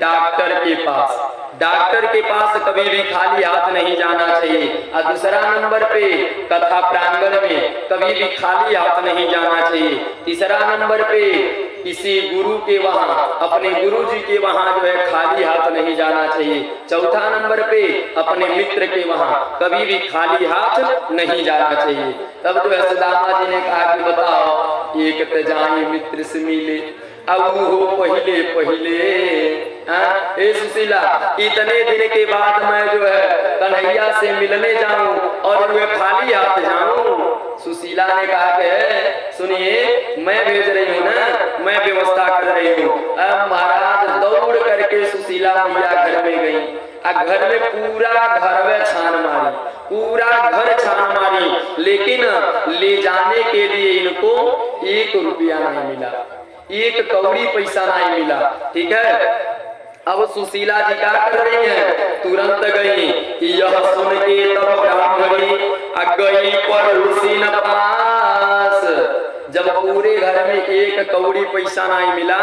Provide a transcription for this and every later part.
Doctor के पास। Doctor के पास कभी भी खाली हाथ नहीं जाना चाहिए। और दूसरा नंबर पे कथा प्रांगण में कभी भी खाली हाथ नहीं जाना चाहिए। तीसरा नंबर पे किसी गुरु के वहां, अपने गुरु जी के वहां जो है खाली हाथ नहीं जाना चाहिए। चौथा नंबर पे अपने मित्र के वहां कभी भी खाली हाथ नहीं जाना चाहिए। तब जो है सुदामा जी ने कहा कि बताओ, एक तो जाए मित्र से मिले अब हो पहले पहले। ए सुशीला, इतने दिन के बाद मैं जो है कन्हैया से मिलने जाऊं और मैं खाली हाथ जाऊं। सुशीला ने कहा कि सुनिए, मैं भेज रही हूँ ना, मैं व्यवस्था कर रही हूँ। अब महाराज दौड़ करके सुशीला मैया घर में गई। घर में पूरा घर में छान मारी, पूरा घर छान मारी, लेकिन ले जाने के लिए इनको 1 रुपया नहीं मिला, 1 कौड़ी पैसा नहीं मिला। ठीक है, अब सुशीला जी क्या कर रही है, तुरंत गई कि यह सुन के तब ब्राह्मणी गई पड़ोसी न पास। जब पूरे घर में 1 कौड़ी पैसा नहीं मिला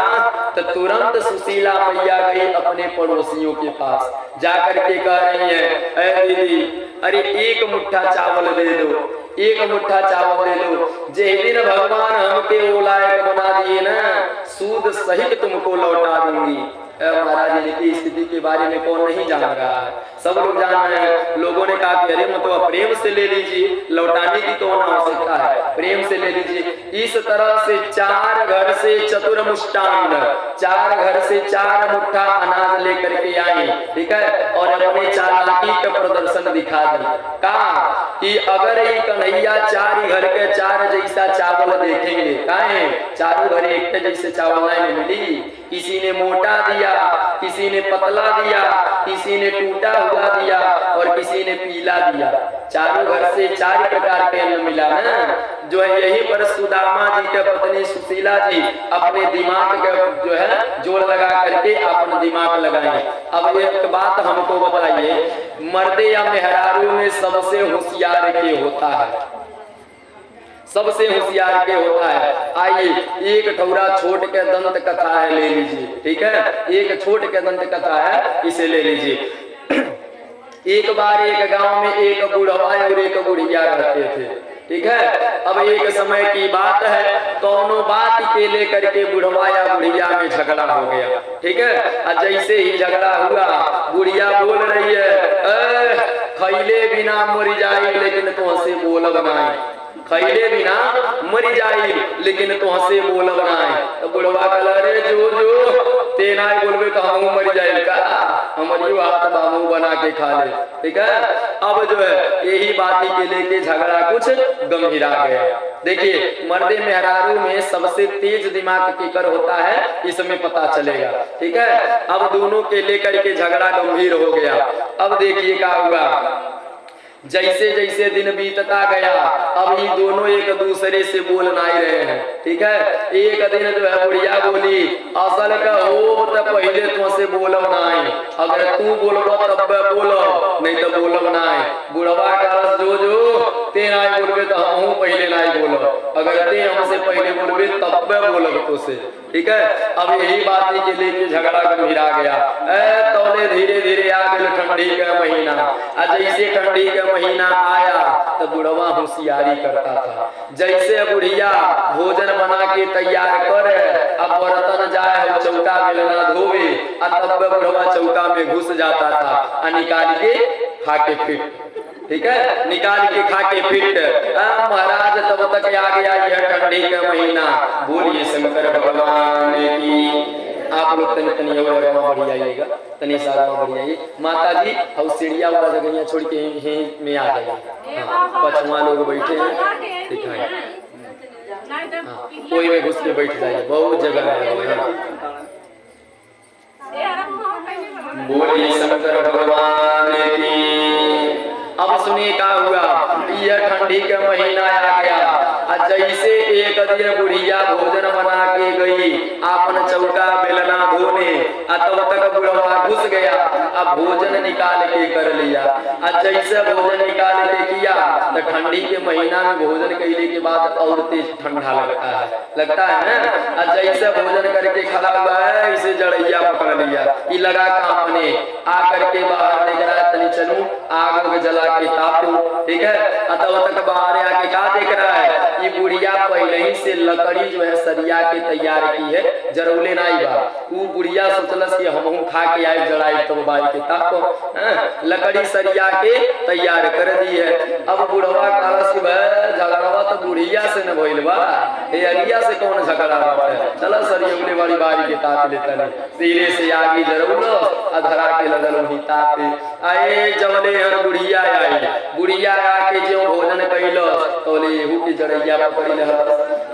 तो तुरंत सुशीला मैया गई अपने पड़ोसियों के पास, जाकर के कह रही है, अरे दीदी, अरे 1 मुट्ठा चावल दे दो, 1 मुट्ठा चावल दे दो। जिस दिन भगवान हमके वो लायक बना दिए ना, सूद सहित तुमको लौटा दूंगी। महाराज जी की स्थिति के बारे में कौन नहीं जान रहा है, सब लोग जान रहे हैं। लोगों ने कहा कि अरे मतलब प्रेम से ले लीजिए, लौटाने की कौन आवश्यकता है, प्रेम से ले लीजिए। इस तरह से 4 घर से चतुर्मुष्टान्न, 4 घर से 4 मुट्ठा अनाज लेकर के आई। ठीक है, और अपने चालाकी का प्रदर्शन दिखा दी। कहा कि अगर ये कन्हैया 4 घर के 4 जैसा चावल देखेंगे, काहे 4 घर एक जैसे चावल नहीं मिली। किसी ने मोटा दिया, किसी ने पतला दिया, किसी ने टूटा हुआ दिया और किसी ने पीला दिया। चारों घर से 4 प्रकार के अन्न मिला ना। जो है यही पर सुदामा जी के पत्नी सुशीला जी अपने दिमाग का जो है जोर लगा करके अपना दिमाग लगाए। अब एक बात हमको बताइए, मर्दे या मेहरारू में सबसे होशियार के होता है, सबसे होशियार के होता है। आइए, एक ठौरा छोट के दंत कथा है, ले लीजिए। ठीक है, एक छोट के दंत कथा है, इसे ले लीजिए। एक बार एक गांव में एक बुढ़वा और एक बुढ़िया रहते थे। ठीक है, अब एक समय की बात है, दोनों बात के लेकर के बुढ़वा या बुढ़िया में झगड़ा हो गया। ठीक है, और जैसे ही झगड़ा हुआ, बुढ़िया बोल रही है, खैले बिना मर जाए लेकिन तुमसे बोलब नहीं, खैले बिना मर जाई लेकिन तुमसे बोलब नहीं। तो बुढ़वा कहला, रे जो तेना बोलबे तो हम मर जाए का, हमारी बात बाबू बना के खा ले। ठीक है, अब जो है यही बात के लेके झगड़ा कुछ गंभीरा गया। देखिए, मर्दे मेहरारू में सबसे तेज दिमाग केकर होता है, इसमें पता चलेगा। ठीक है, अब दोनों के लेकर के झगड़ा गंभीर हो गया। अब देखिए क्या हुआ, जैसे जैसे दिन बीतता गया, अब ये दोनों एक दूसरे से बोल नहीं रहे हैं। ठीक है, एक दिन जो है बुढ़िया बोली, असल का हो तो पहले तुमसे बोलब नहीं, अगर तू बोलब तब बोलो, नहीं तो बोलब नहीं। बुढ़वा का जो ते नहीं बोलबे तो हम पहले नहीं बोलब, अगर ते हमसे पहले बोलबे तब बोलब तुझसे। ठीक है, अब यही बात के लेके झगड़ा गंभीरा गया। तौले धीरे धीरे आ गया ठंडी का महीना। जैसे ठंडी का महीना आया तो बुढ़वा होशियारी करता था। जैसे बुढ़िया भोजन बना के तैयार करे, अब बर्तन जाए चौका बेलना धोवे, तब बुढ़वा चौका में घुस जाता था, निकाल के खा के फिट। ठीक है, निकाल के खा के फिट। महाराज तब तक आ गया यह ठंडी का महीना। बोलिए शंकर भगवान की। आप लोग तनी तनी और बढ़ जाइएगा, तनी सारा बढ़ जाइए। माता जी हम सीढ़िया वाला जगह छोड़ के यहीं में आ जाइए। पछुआ लोग बैठे हैं, दिखाए कोई में घुस के बैठ जाइए, बहुत जगह है। बोलिए शंकर भगवान की। अब सुनिए क्या हुआ, यह ठंडी का महीना आ गया। जैसे एक दिन बुढ़िया भोजन बना के गई, अपन चौका बेलना धोने, तब तक बुढ़वा घुस गया। अब भोजन निकाल के कर लिया। जैसे भोजन निकाल के किया तो ठंडी के महीना में भोजन कैले के बाद और तेज ठंडा लगता है ना। जैसे भोजन करके खड़ा हुआ है इसे जड़ैया पकड़ लिया, ये लगा कांपने, आकर के बाहर देख रहा है तनी चलूं आग में जला के तापूं, ठीक है। तब तक बाहर आके क्या देख रहा है, ये बुढ़िया पहले ही से लकड़ी जो है सरिया के तैयार की है, जरौले नहीं बा। वो बुढ़िया सोचलस कि हम खा के आए जड़ाई तो बाई के ताको, लकड़ी सरिया के तैयार कर दी है। अब बुढ़वा कहलस कि झगड़वा तो बुढ़िया से न भइल बा, ये अरिया से कौन झगड़ा है, चलो सरियौले वाली बारी के ताप लेता नहीं। धीरे से आगे जरौलो धरा के लगल वही तापे। आए जवले हर बुढ़िया आई, बुढ़िया आके जो भोजन कैलो तो लेहू के जड़ैया पकड़ी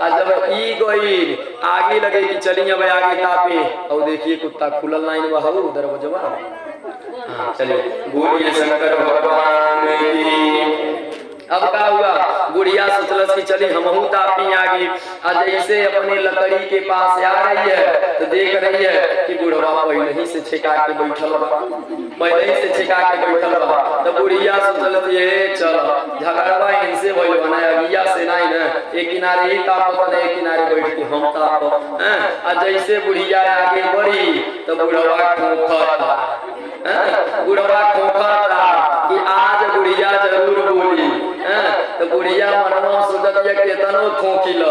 आ जब ई गई आगे लगे कि चली अब आगे तापे और देखिए कुत्ता खुलल नहीं बहू दरवाजा। हाँ चलिए बोलिए शंकर भगवान की। अब क्या हुआ, बुढ़िया सोचलस कि चली हमहू तापी आगे। जैसे अपने लकड़ी के पास आ रही है तो देख रही है कि बुढ़वा पहले ही से छिका के बैठल बा, पहले ही से छिका के बैठल बा। तो बुढ़िया सोचलस ये चल झगड़वा इनसे भइल बना अगिया से नहीं ना, एक किनारे ही तापत एक किनारे बैठ के हम ताप। जैसे बुढ़िया आगे बढ़ी तो बुढ़वा खोखता, बुढ़वा खोखता कि आज बुढ़िया जरूर बोली। तो बुढ़िया मनवा सोचत या केतनो खोखिल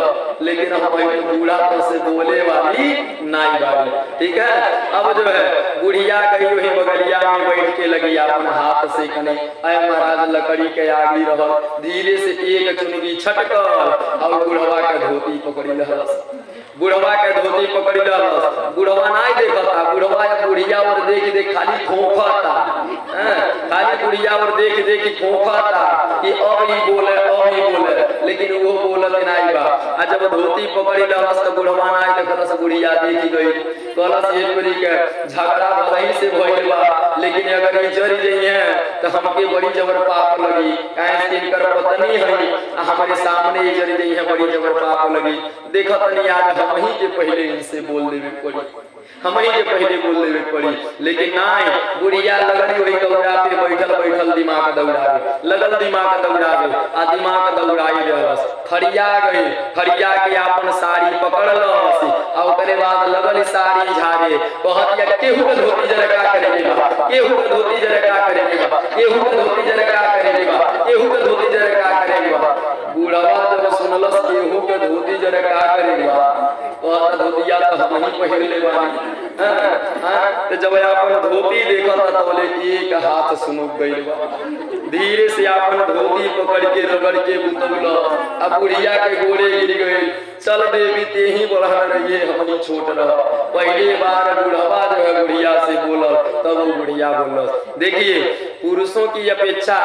लेकिन हम बूढ़ा तो से बोले वाली नहीं वाली, ठीक है। अब जो है बुढ़िया गई वही बगलिया में बैठ के लगी अपना हाथ से कने अय महाराज लकड़ी के आगी रह, धीरे से एक चुनगी छटकल और बुढ़वा का धोती पकड़ी लहलस, बुढ़वा के धोती पकड़ी लहलस। बुढ़वा नहीं देखता, बुढ़वा या बुढ़िया और देख देख खाली खोखता, खाली बुढ़िया और देख देख खोखता कि अब ही बोले लेकिन वो बोलत नहीं बा। जब धोती पकड़ी लहलस तो बुढ़वा नहीं देखलस, बुढ़िया देखी गई कहलस एक बड़ी के झगड़ा भले से भइल बा लेकिन अगर ये जरी गई है तो हमके बड़ी जबर पाप लगी, काहे से इनकर पत्नी है हमारे सामने ये जरी गई है बड़ी जबर पाप लगी। देखत नहीं आज हम ही के पहले इनसे बोल देवे पड़ी, हम ही के पहले बोल देवे पड़ी। लेकिन नहीं, बुढ़िया लगली वही दौड़ा पे बैठल बैठल दिमाग दौड़ावे लगल, दिमाग दौड़ावे आ दिमाग दौड़ाई रहलस। फरिया गई, फरिया के अपन साड़ी पकड़लस और ओकरे बाद लगल साड़ी झाड़े कहत या केहू के धोती जरका करेगे बा, केहू के धोती जरका करेगे बा, केहू के धोती जरका करेगे बा, केहू के धोती जरका करेगे बा। बुढ़वा जब सुनलस केहू के धोती जरका करेगे बा कहत धोतिया तो हम ही पहिर ले बानी। तो जब अपन धोती देखता तो बोले एक हाथ सुनुक गई बा, धीरे से अपन धोती पकड़ के रगड़ के बुतौला। अब बुढ़िया के गोड़े गिर गए, चल देवी ते ही बढ़ा रही है हमनी छोट रह। पहली बार बुढ़वा जो है बुढ़िया से बोला तब वो बुढ़िया बोल। देखिए पुरुषों की अपेक्षा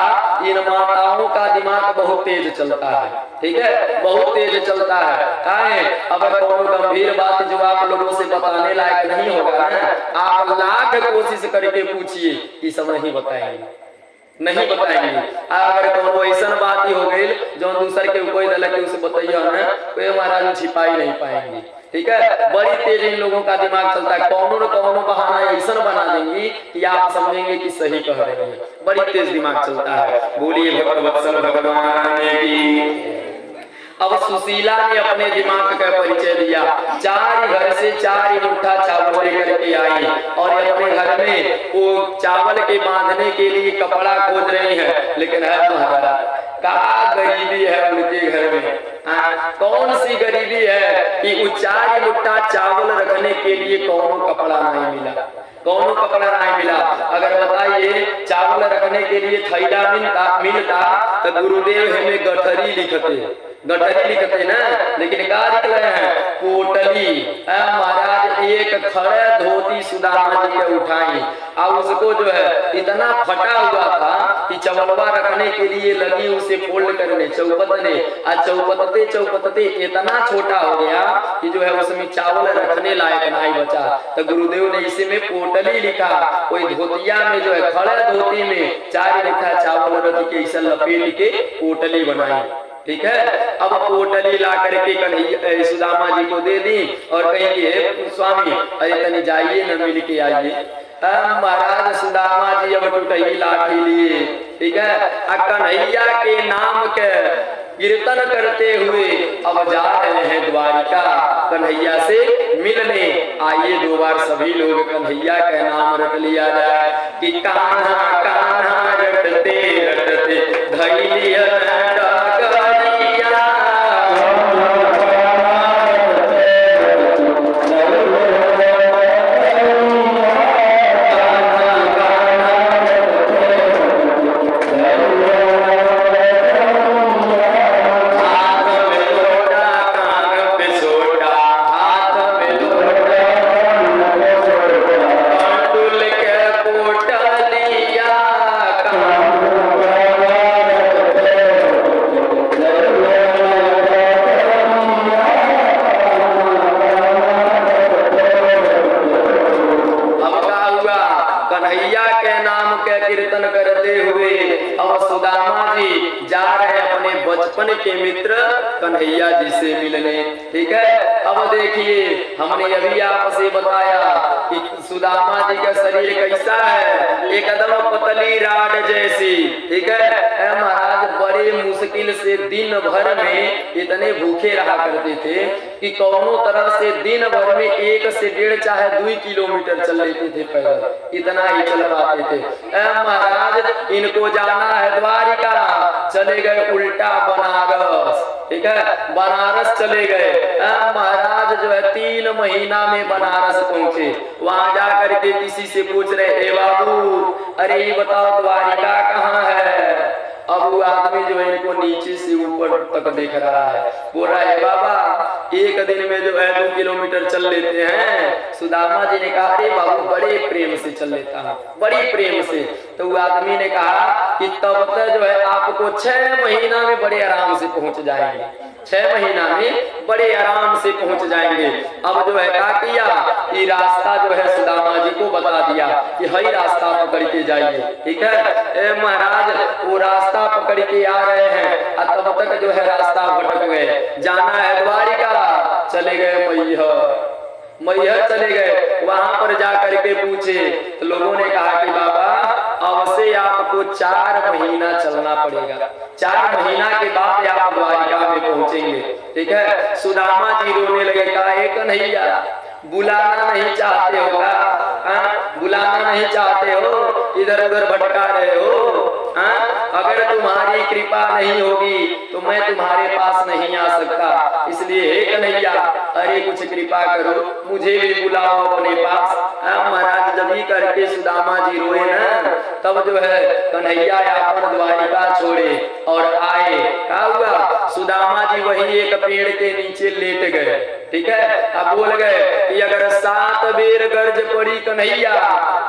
इन माताओं का दिमाग बहुत तेज चलता है, ठीक है, बहुत तेज चलता है। काहे अगर कोई गंभीर बात जो आप लोगों से बताने लायक नहीं होगा ना, आप लाख कोशिश करके पूछिए कि सब नहीं बताएंगे, नहीं बताएंगे। अगर कोनो ऐसा बात ही हो गई जो दूसर के कोई दल के उसे बताइए ना कोई महाराज छिपाई नहीं पाएंगे, ठीक है। बड़ी तेज इन लोगों का दिमाग चलता है, कौनो न कौनो बहाना ऐसा बना देंगी कि आप समझेंगे कि सही कह रहे हैं। बड़ी तेज दिमाग चलता है। बोलिए भगवत्सल भगवान की। अब सुशीला ने अपने दिमाग का परिचय दिया, चार घर से 4 मुट्ठा चावल लेकर के आई और अपने घर में वो चावल के बांधने के लिए कपड़ा खोज रही है। लेकिन है महाराज क्या गरीबी है उनके घर में, कौन सी गरीबी है कि वो 4 मुट्ठा चावल रखने के लिए कौन कपड़ा नहीं मिला, कौन कपड़ा नहीं मिला। अगर बताइए चावल रखने के लिए थैला मिलता तो गुरुदेव हमें गठरी लिखते ना, लेकिन क्या लिख रहे हैं पोटली। महाराज एक खड़े धोती सुदामा जी के उठाई और उसको जो है इतना फटा हुआ था कि चावलवा रखने के लिए लगी उसे फोल्ड करने चौपत ने, चौपतते इतना छोटा हो गया कि जो है उसमें चावल रखने लायक नहीं बचा। तो गुरुदेव ने इसी में पोटली लिखा। कोई धोतिया में जो है खड़े धोती में 4 मुट्ठा चावल रख के इसे लपेट के पोटली बनाई। ठीक है। अब पोटली ला करके कन्हैया सुदामा जी को दे दी और कहेंगे हे स्वामी अरे तनी जाइए न मिल के आइए। महाराज सुदामा जी अब टूटही लाठी लिए, ठीक है, कन्हैया के नाम के कीर्तन करते हुए अब जा रहे हैं द्वारिका कन्हैया से मिलने। आइए दो बार सभी लोग कन्हैया का नाम रट लिया जाए कि कान्हा कान्हा रटते रटते धैर्य के मित्र कन्हैया जी से मिलने। ठीक है, अब देखिए हमने अभी आपसे बताया कि सुदामा जी का शरीर कैसा है, एकदम पतली राड जैसी। ठीक है, महाराज बड़े मुश्किल से दिन भर में इतने भूखे रहा करते थे कि कौनों तरह से दिन भर में 1 से 1.5 चाहे 2 किलोमीटर चल लेते थे पैदल, इतना ही चल पाते थे। महाराज इनको जाना है द्वारिका, चले गए उल्टा बनारस। ठीक है, बनारस चले गए। महाराज जो है 3 महीना में बनारस पहुंचे। वहां जाकर के किसी से पूछ रहे, ए बाबू अरे ये बताओ द्वारिका कहाँ है। अब वो आदमी जो है इनको नीचे से ऊपर तक देख रहा है, बोल रहा है बाबा 1 दिन में जो है 2 किलोमीटर चल लेते हैं। सुदामा जी ने कहा अरे बाबू बड़े प्रेम से चल लेता है, बड़ी प्रेम से। तो वो आदमी ने कहा कि तब तक जो है आपको 6 महीना में बड़े आराम से पहुंच जाएंगे, 6 महीना में बड़े आराम से पहुंच जाएंगे। अब जो है क्या किया कि रास्ता जो है सुदामा जी को बता दिया कि हई रास्ता पकड़ के जाइए। ठीक है, महाराज वो रास्ता पकड़ के आ रहे हैं, तब तक जो है रास्ता भटक गए। जाना है द्वारिका, चले गए मैहर चले गए। वहां पर जाकर के पूछे तो लोगों ने कहा कि बाबा अब से आपको 4 महीना चलना पड़ेगा, 4 महीना के बाद आप द्वारिका में पहुंचेंगे। ठीक है, सुदामा जी रोने लगे, कहा एक कन्हैया बुलाना नहीं चाहते हो का, बुलाना नहीं चाहते हो, इधर उधर भटका रहे हो। अगर तुम्हारी कृपा नहीं होगी तो मैं तुम्हारे पास नहीं आ सकता, इसलिए हे कन्हैया अरे कुछ कृपा करो, मुझे भी बुलाओ अपने पास। महाराज जब ही करके सुदामा जी रोए ना, तब जो है कन्हैया अपन द्वारिका छोड़े और आए। क्या हुआ, सुदामा जी वही एक पेड़ के नीचे लेट गए। ठीक है, अब बोल गए कि अगर 7 बेर गर्ज पड़ी कन्हैया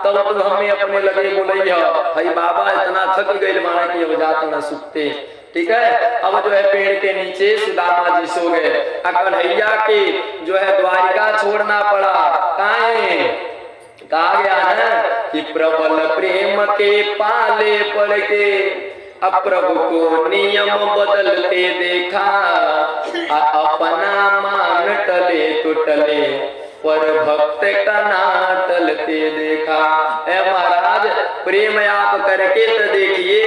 तब तो हमें अपने लगे बोलैया, भाई बाबा इतना थक गए माना कि अब जाते न सुखते। ठीक है, अब जो है पेड़ के नीचे सुदामा जी सो गए। कन्हैया के जो है द्वारिका छोड़ना पड़ा। कहा गया है कि प्रबल प्रेम के पाले पड़ के अब प्रभु को नियम बदलते देखा, अपना मान टले तो टले पर भक्त का ना टलते देखा। महाराज प्रेम आप करके तो देखिए,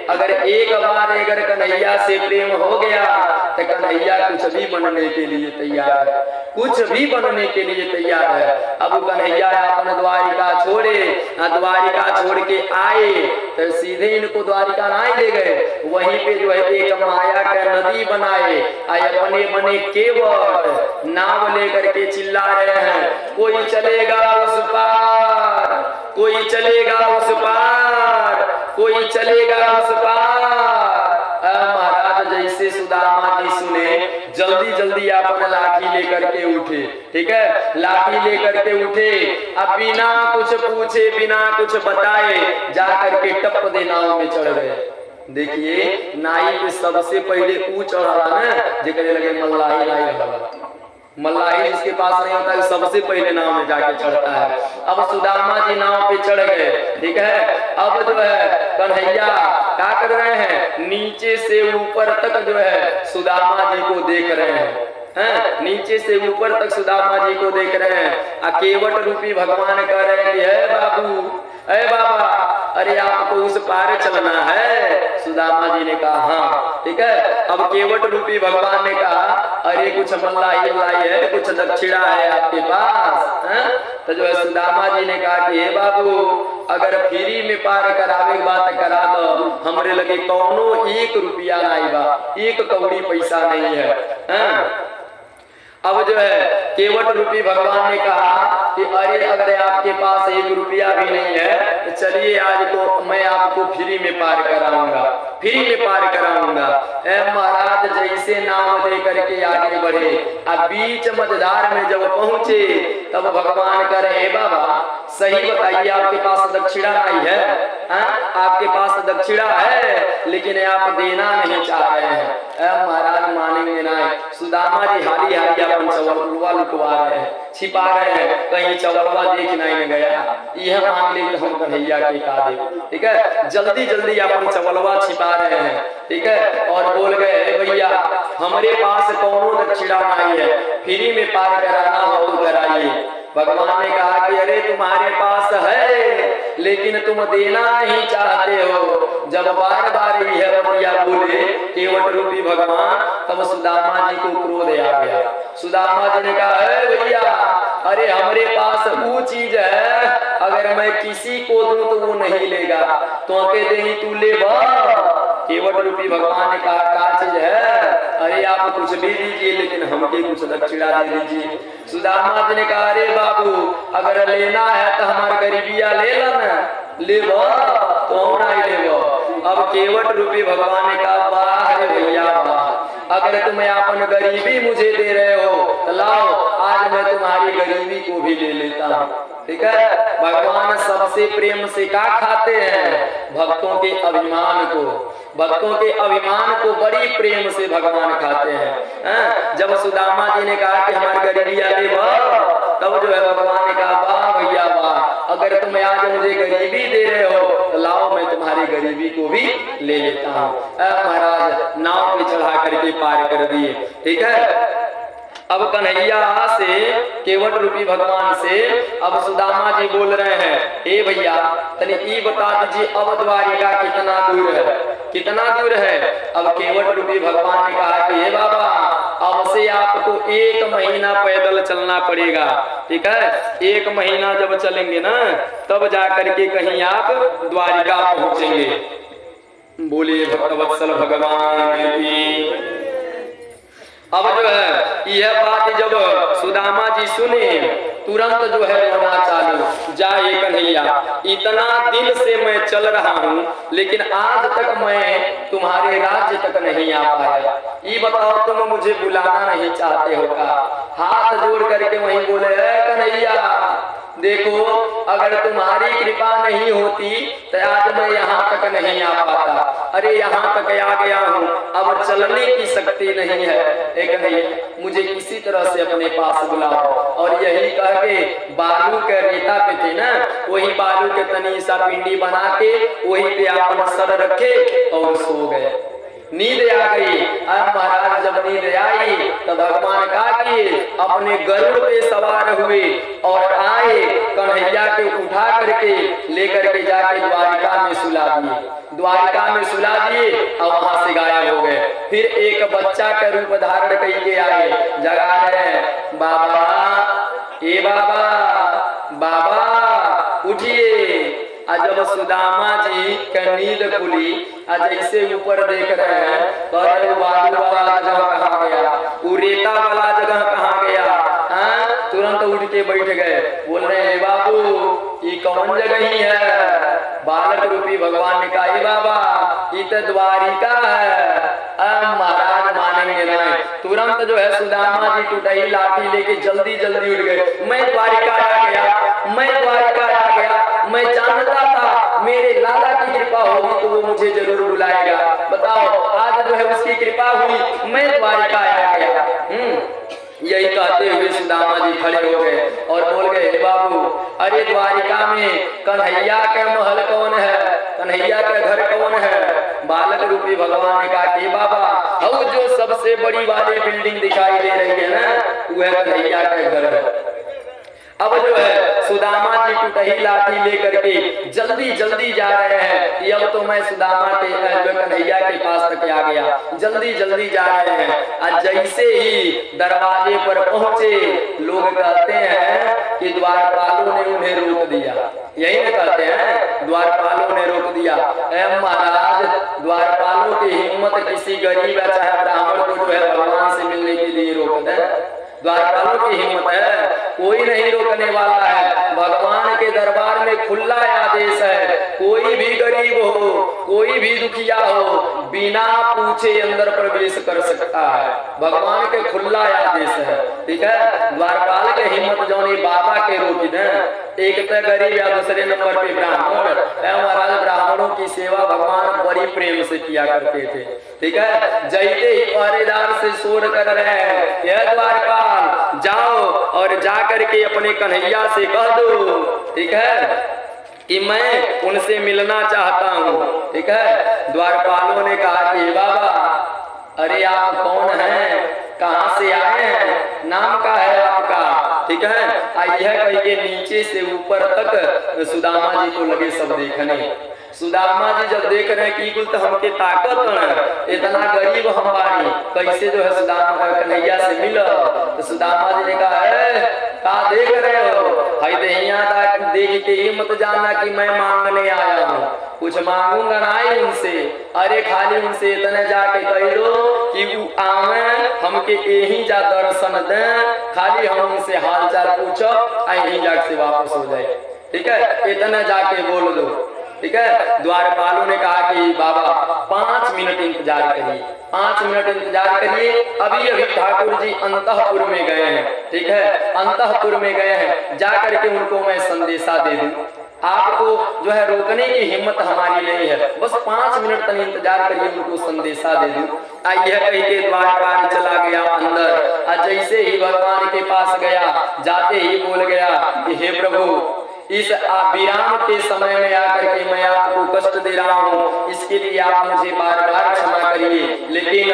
अगर एक बार अगर कन्हैया से प्रेम हो गया तो कन्हैया कुछ भी बनने के लिए तैयार है, कुछ भी बनने के लिए तैयार है। अब कन्हैया अपन द्वारिका छोड़े, द्वारिका छोड़ के आए तो सीधे इनको द्वारिका ना ले गए, वहीं पे जो है एक माया का नदी बनाए, अपने बने केवल नाव लेकर के चिल्ला रहे हैं, कोई चलेगा उस पार, कोई चलेगा उस पार, कोई चलेगा उस पार। महाराज जैसे सुदामा जी सुने जल्दी जल्दी अपन लाठी लेकर के उठे। ठीक है, लाठी लेकर के उठे, अब बिना कुछ पूछे बिना कुछ बताए जाकर के टप दे नाव में चढ़ गए। देखिए नाई पे सबसे पहले ऊ चढ़ा ना, जेकरे लगे मल्लाही नाई रहला। मल्लाही जिसके पास नहीं होता है सबसे पहले नाव में जाके चढ़ता है। अब सुदामा जी नाव पे चढ़ गए, ठीक है। अब जो है कन्हैया क्या कर रहे हैं, नीचे से ऊपर तक जो है सुदामा जी को देख रहे हैं, नीचे से ऊपर तक सुदामा जी को देख रहे हैं। केवट रूपी भगवान कह रहे हैं, है बाबू, अरे बाबा, अरे आपको उस पार चलना है। सुदामा जी ने कहा हाँ, ठीक है। अब केवट रूपी भगवान ने कहा, अरे कुछ मल्लाई लाई है, कुछ दक्षिणा है आपके पास, है? तो जो है सुदामा जी ने कहा कि हे बाबू, अगर फ्री में पार करावे बात करा दो, हमरे लगे कौनो 1 रुपया नहीं बा, 1 कौड़ी पैसा नहीं है। अब जो है केवट रूपी भगवान ने कहा कि अरे अगर आपके पास 1 रुपया भी नहीं है तो चलिए आज को मैं आपको फ्री में पार कराऊंगा, फ्री में पार कराऊंगा। महाराज जैसे नाव दे करके आगे बढ़े, अब बीच मझधार में जब पहुंचे तब भगवान कह रहे, बाबा सही बताइए आपके पास दक्षिणा नहीं है? आपके पास दक्षिणा है लेकिन आप देना नहीं चाह रहे हैं। महाराज मानेंगे नहीं। सुदामा जी हाली हाली अपन चवलवा लुकवा रहे हैं, छिपा रहे हैं, कहीं चवलवा देख नहीं गया, यह मान ले तो हम कन्हैया के का दे, ठीक है। जल्दी जल्दी अपन चवलवा छिपा रहे हैं, ठीक है। और बोल गए, भैया हमारे पास कौनो दक्षिणा नहीं है, फ्री में पार कराना हो तो कराइए। भगवान ने कहा कि अरे तुम्हारे पास है लेकिन तुम देना नहीं चाहते हो। जब बार बार यह बतिया बोले केवट रूपी भगवान, तब सुदामा जी को क्रोध आ गया। सुदामा जी ने कहा, भैया अरे हमारे पास वो चीज है, अगर मैं किसी को दूं तो वो नहीं लेगा, तो के दे तू ले। केवट रूपी भगवान ने कहा, क्या चीज है? अरे आप कुछ भी दीजिए लेकिन हमके कुछ दक्षिणा दे दीजिए। सुदामा जी ने कहा, अरे बाबू अगर लेना है तो हमारे गरीबिया ले लेना, ले तो नहीं ले। अब केवट रूपी भगवान ने कहा, वाह रे भैया वाह, अगर तुम्हें अपन गरीबी मुझे दे रहे हो तो लाओ आज मैं तुम्हारी गरीबी को भी ले लेता हूँ, ठीक है। भगवान सबसे प्रेम से क्या खाते हैं? भक्तों के अभिमान को, भक्तों के अभिमान को बड़ी प्रेम से भगवान खाते हैं। जब सुदामा जी ने कहा कि हमारी गरीबिया दे, तब जो है भगवान ने कहा, वाह भैया वाह, अगर तुम आज मुझे गरीबी दे रहे हो तो लाओ मैं तुम्हारी गरीबी को भी ले लेता हूँ। महाराज नाव पे चढ़ा करके पार कर दिए, ठीक है। अब कन्हैया से केवट रूपी भगवान से अब सुदामा जी बोल रहे हैं, हे भैया तनी ये बता दीजिए अब द्वारिका कितना दूर है, कितना दूर है? अब केवट रूपी भगवान ने कहा कि हे बाबा अब से आपको 1 महीना पैदल चलना पड़ेगा, ठीक है। 1 महीना जब चलेंगे ना तब जा करके कहीं आप द्वारिका पहुंचेंगे। बोलिए भक्तवत्सल भगवान की। अब जो है यह बात जब सुदामा जी सुने तुरंत जो है रोना चालू, जाए कन्हैया इतना दिन से मैं चल रहा हूँ लेकिन आज तक मैं तुम्हारे राज्य तक नहीं आ पाया, ये बताओ तुम मुझे बुलाना नहीं चाहते हो का? हाथ जोड़ करके वहीं बोले, कन्हैया देखो अगर तुम्हारी कृपा नहीं होती तो आज मैं यहाँ तक नहीं आ पाता। अरे यहाँ तक आ गया हूँ, अब चलने की शक्ति नहीं है, एक नहीं मुझे किसी तरह से अपने पास बुलाओ। और यही कह के बालू के रेता पे थे ना, वही बालू के तनी सा पिंडी बना के वही पे अपन सर रखे और सो गए। नींद आ गई। अब महाराज जब नींद आई तो भगवान का किए अपने गरुड़ पे सवार हुए और आए कन्हैया के उठा करके लेकर के जाके द्वारिका में सुला दिए, द्वारिका में सुला दिए और वहां से गायब हो गए। फिर एक बच्चा का रूप धारण करके आए, जगा रहे, बाबा ए बाबा बाबा उठिए। जब सुदामा जी का नींद खुली, जैसे ऊपर देख रहे हैं तो बालू वाला जगह कहाँ गया, रेता वाला जगह कहाँ गया, तुरंत उठ के बैठ गए। बोल रहे हैं बाबू ये कौन जगह ही है? बालक रूपी भगवान ने कहा, बाबा ये तो द्वारिका है। महाराज मानेंगे नहीं, तुरंत जो है सुदामा जी टूटाई लाठी लेके जल्दी जल्दी उठ गए। मैं द्वारिका आ गया, मैं द्वारिका आ गया, मैं जानता था मेरे लाला की कृपा होगी तो वो मुझे जरूर बुलाएगा। बताओ आज जो है उसकी कृपा हुई, मैं द्वारिका आ गया। यही कहते हुए सुदामा जी खड़े हो गए और बोल गए, बाबू अरे द्वारिका में कन्हैया के महल कौन है, कन्हैया के घर कौन है? बालक रूपी भगवान ने कहा कि बाबा अब जो सबसे बड़ी वाली बिल्डिंग दिखाई दे रही है ना, वह कन्हैया के घर है। अब जो है सुदामा जी टूटही लाठी लेकर के जल्दी जल्दी जा रहे हैं कि अब तो मैं सुदामा के जो कन्हैया के पास तक आ गया, जल्दी जल्दी जा रहे हैं। और जैसे ही दरवाजे पर पहुंचे, लोग कहते हैं कि द्वारपालों ने उन्हें रोक दिया। यही नहीं कहते हैं, द्वारपालों ने रोक दिया। महाराज, द्वारपालों की हिम्मत किसी गरीब या चाहे ब्राह्मण को जो है भगवान से मिलने के लिए रोक दें? द्वारपालों की हिम्मत है, कोई नहीं रोकने वाला है। भगवान के दरबार में खुला आदेश है, कोई भी गरीब हो, कोई भी दुखिया हो, बिना पूछे अंदर प्रवेश कर सकता है। भगवान के खुला आदेश है, ठीक है। द्वारपाल के हिम्मत जौनी बाबा के रोकी न, एक तो गरीब या दूसरे नंबर पे ब्राह्मण। महाराज, ब्राह्मणों की सेवा भगवान बड़ी प्रेम से किया करते थे, ठीक है। जैसे ही पहरेदार से शोर कर रहे हैं, यह द्वारपाल जाओ और जा करके अपने कन्हैया से कह दो, ठीक है, कि मैं उनसे मिलना चाहता हूँ, ठीक है। द्वारपालों ने कहा कि बाबा अरे आप कौन हैं, कहाँ से आए हैं, नाम का है आपका, ठीक है। आइए कह के नीचे से ऊपर तक सुदामा जी को लगे सब देखने। सुदामा जी जब देख रहे हैं कि कुल तो हमके ताकत है, इतना गरीब हम बानी, कैसे जो है सुदामा कन्हैया से मिल। तो सुदामा जी ने कहा का देख रहे हो, देख के ही मत जानना कि मैं मांगने आया हूँ, कुछ मांगूंगा नहीं उनसे। अरे खाली उनसे इतने जाके कह दो कि वो आवे हमके यही जा दर्शन दें, खाली हम उनसे हाल चाल पूछो, यही जाके से वापस हो जाए, ठीक है। इतना जाके बोल दो, ठीक है। द्वारपालों ने कहा कि बाबा 5 मिनट इंतजार करिए, 5 मिनट इंतजार करिए। अभी अभी ठाकुर जी अंतःपुर में गए हैं, ठीक है, अंतःपुर में गए हैं, जा करके उनको मैं संदेशा दे दूं। आपको जो है रोकने की हिम्मत हमारी नहीं है, बस 5 मिनट तक इंतजार करिए, उनको संदेशा दे दूं। आइए कह के द्वारपाल चला गया अंदर। और जैसे ही भगवान के पास गया, जाते ही बोल गया कि हे प्रभु, इस विराम के समय में आकर के मैं आपको कष्ट दे रहा हूँ, इसके लिए आप मुझे बार बार क्षमा करिए। लेकिन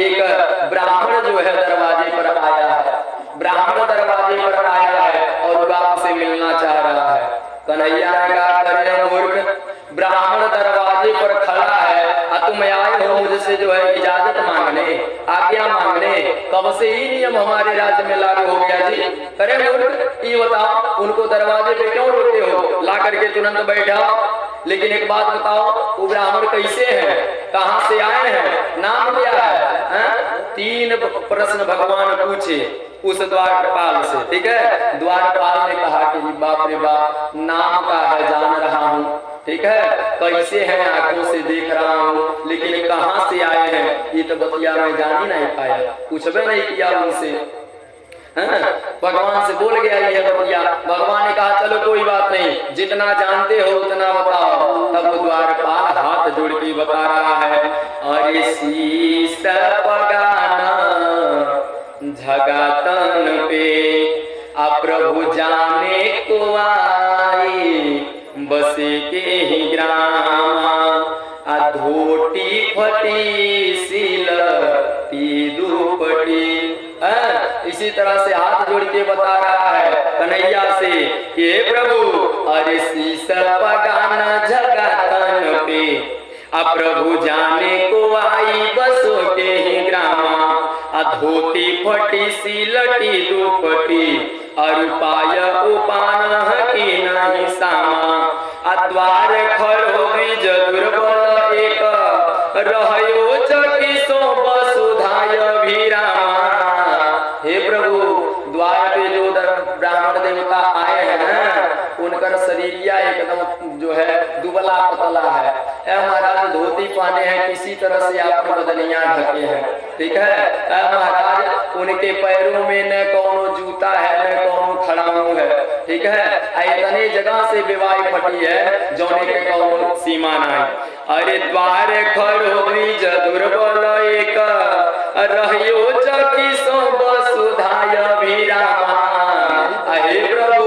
एक ब्राह्मण जो है दरवाजे पर आया है, ब्राह्मण दरवाजे पर आया है और आपसे मिलना चाह रहा है। कन्हैया ने कहा, करे मूर्ख, ब्राह्मण दरवाजे पर खड़ा है और तुम आए हो मुझसे जो है इजाजत मांगने, आज्ञा मांगने। कब से ही नियम हमारे राज्य में लागू हो गया जी। करे मूर्ख, ये बताओ उनको दरवाजे पे क्यों रोकते हो, ला करके तुरंत बैठाओ। लेकिन एक बात बताओ, वो ब्राह्मण कैसे हैं, कहाँ से आए हैं, नाम क्या है? 3 प्रश्न भगवान पूछे उस द्वारपाल से, ठीक है। द्वारपाल ने कहा कि बाप रे बाप, नाम का है जान रहा हूँ, ठीक है, कैसे हैं आंखों से देख रहा हूँ, लेकिन कहाँ से आए हैं ये तो बतिया मैं जान ही नहीं पाया, कुछ भी नहीं किया उनसे। भगवान से बोल गया ये बतिया। भगवान ने कहा चलो कोई बात नहीं, जितना जानते हो उतना बताओ। तब द्वारपाल हाथ जोड़ के बता रहा है, अरे शीश पगाना झगातन पे प्रभु जाने को आई, बसे के ही ग्रामा धोटी फटी सिलती दुपटी। इसी तरह से हाथ जोड़ के बता रहा है कन्हैया से कि प्रभु, अरे शीश पगाना झगातन पे प्रभु जाने को आई, बसों के ही ग्रामा धोती फटी सिलटी दुपटी, अरुपाय उपान की नहीं सामा द्वार खड़ो बीज दुर्बल एक, रहयो चकी सो वसुधाय भीरामा। हे प्रभु, द्वार पे जो ब्राह्मण देवता आए हैं उनका शरीरिया एकदम जो है दुबला पतला है। महाराज धोती पहने हैं, किसी तरह से अपने बदनिया ढके हैं, ठीक है। महाराज उनके पैरों में न कोनो जूता है न कोनो खड़ाऊ है, ठीक है। इतने जगह से विवाह फटी है जोने के कोनो सीमा नहीं। अरे द्वार खड़ो द्विज दुर्बल एक, रहियो चकी सो वसु धाय विरामा। अहे प्रभु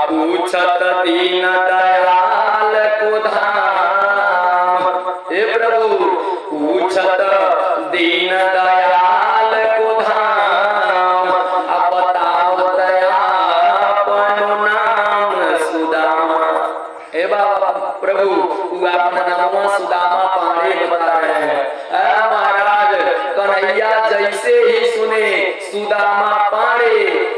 पूछत दीन दयाल को धाम। हे प्रभु पूछत दीन दयाल को धाम। अब बताओ दयापन नाम सुदामा। हे बाबा प्रभु तू अपना नाम सुदामा पारे बता रहे हैं। महाराज कन्हैया जैसे ही सुने सुदामा पारे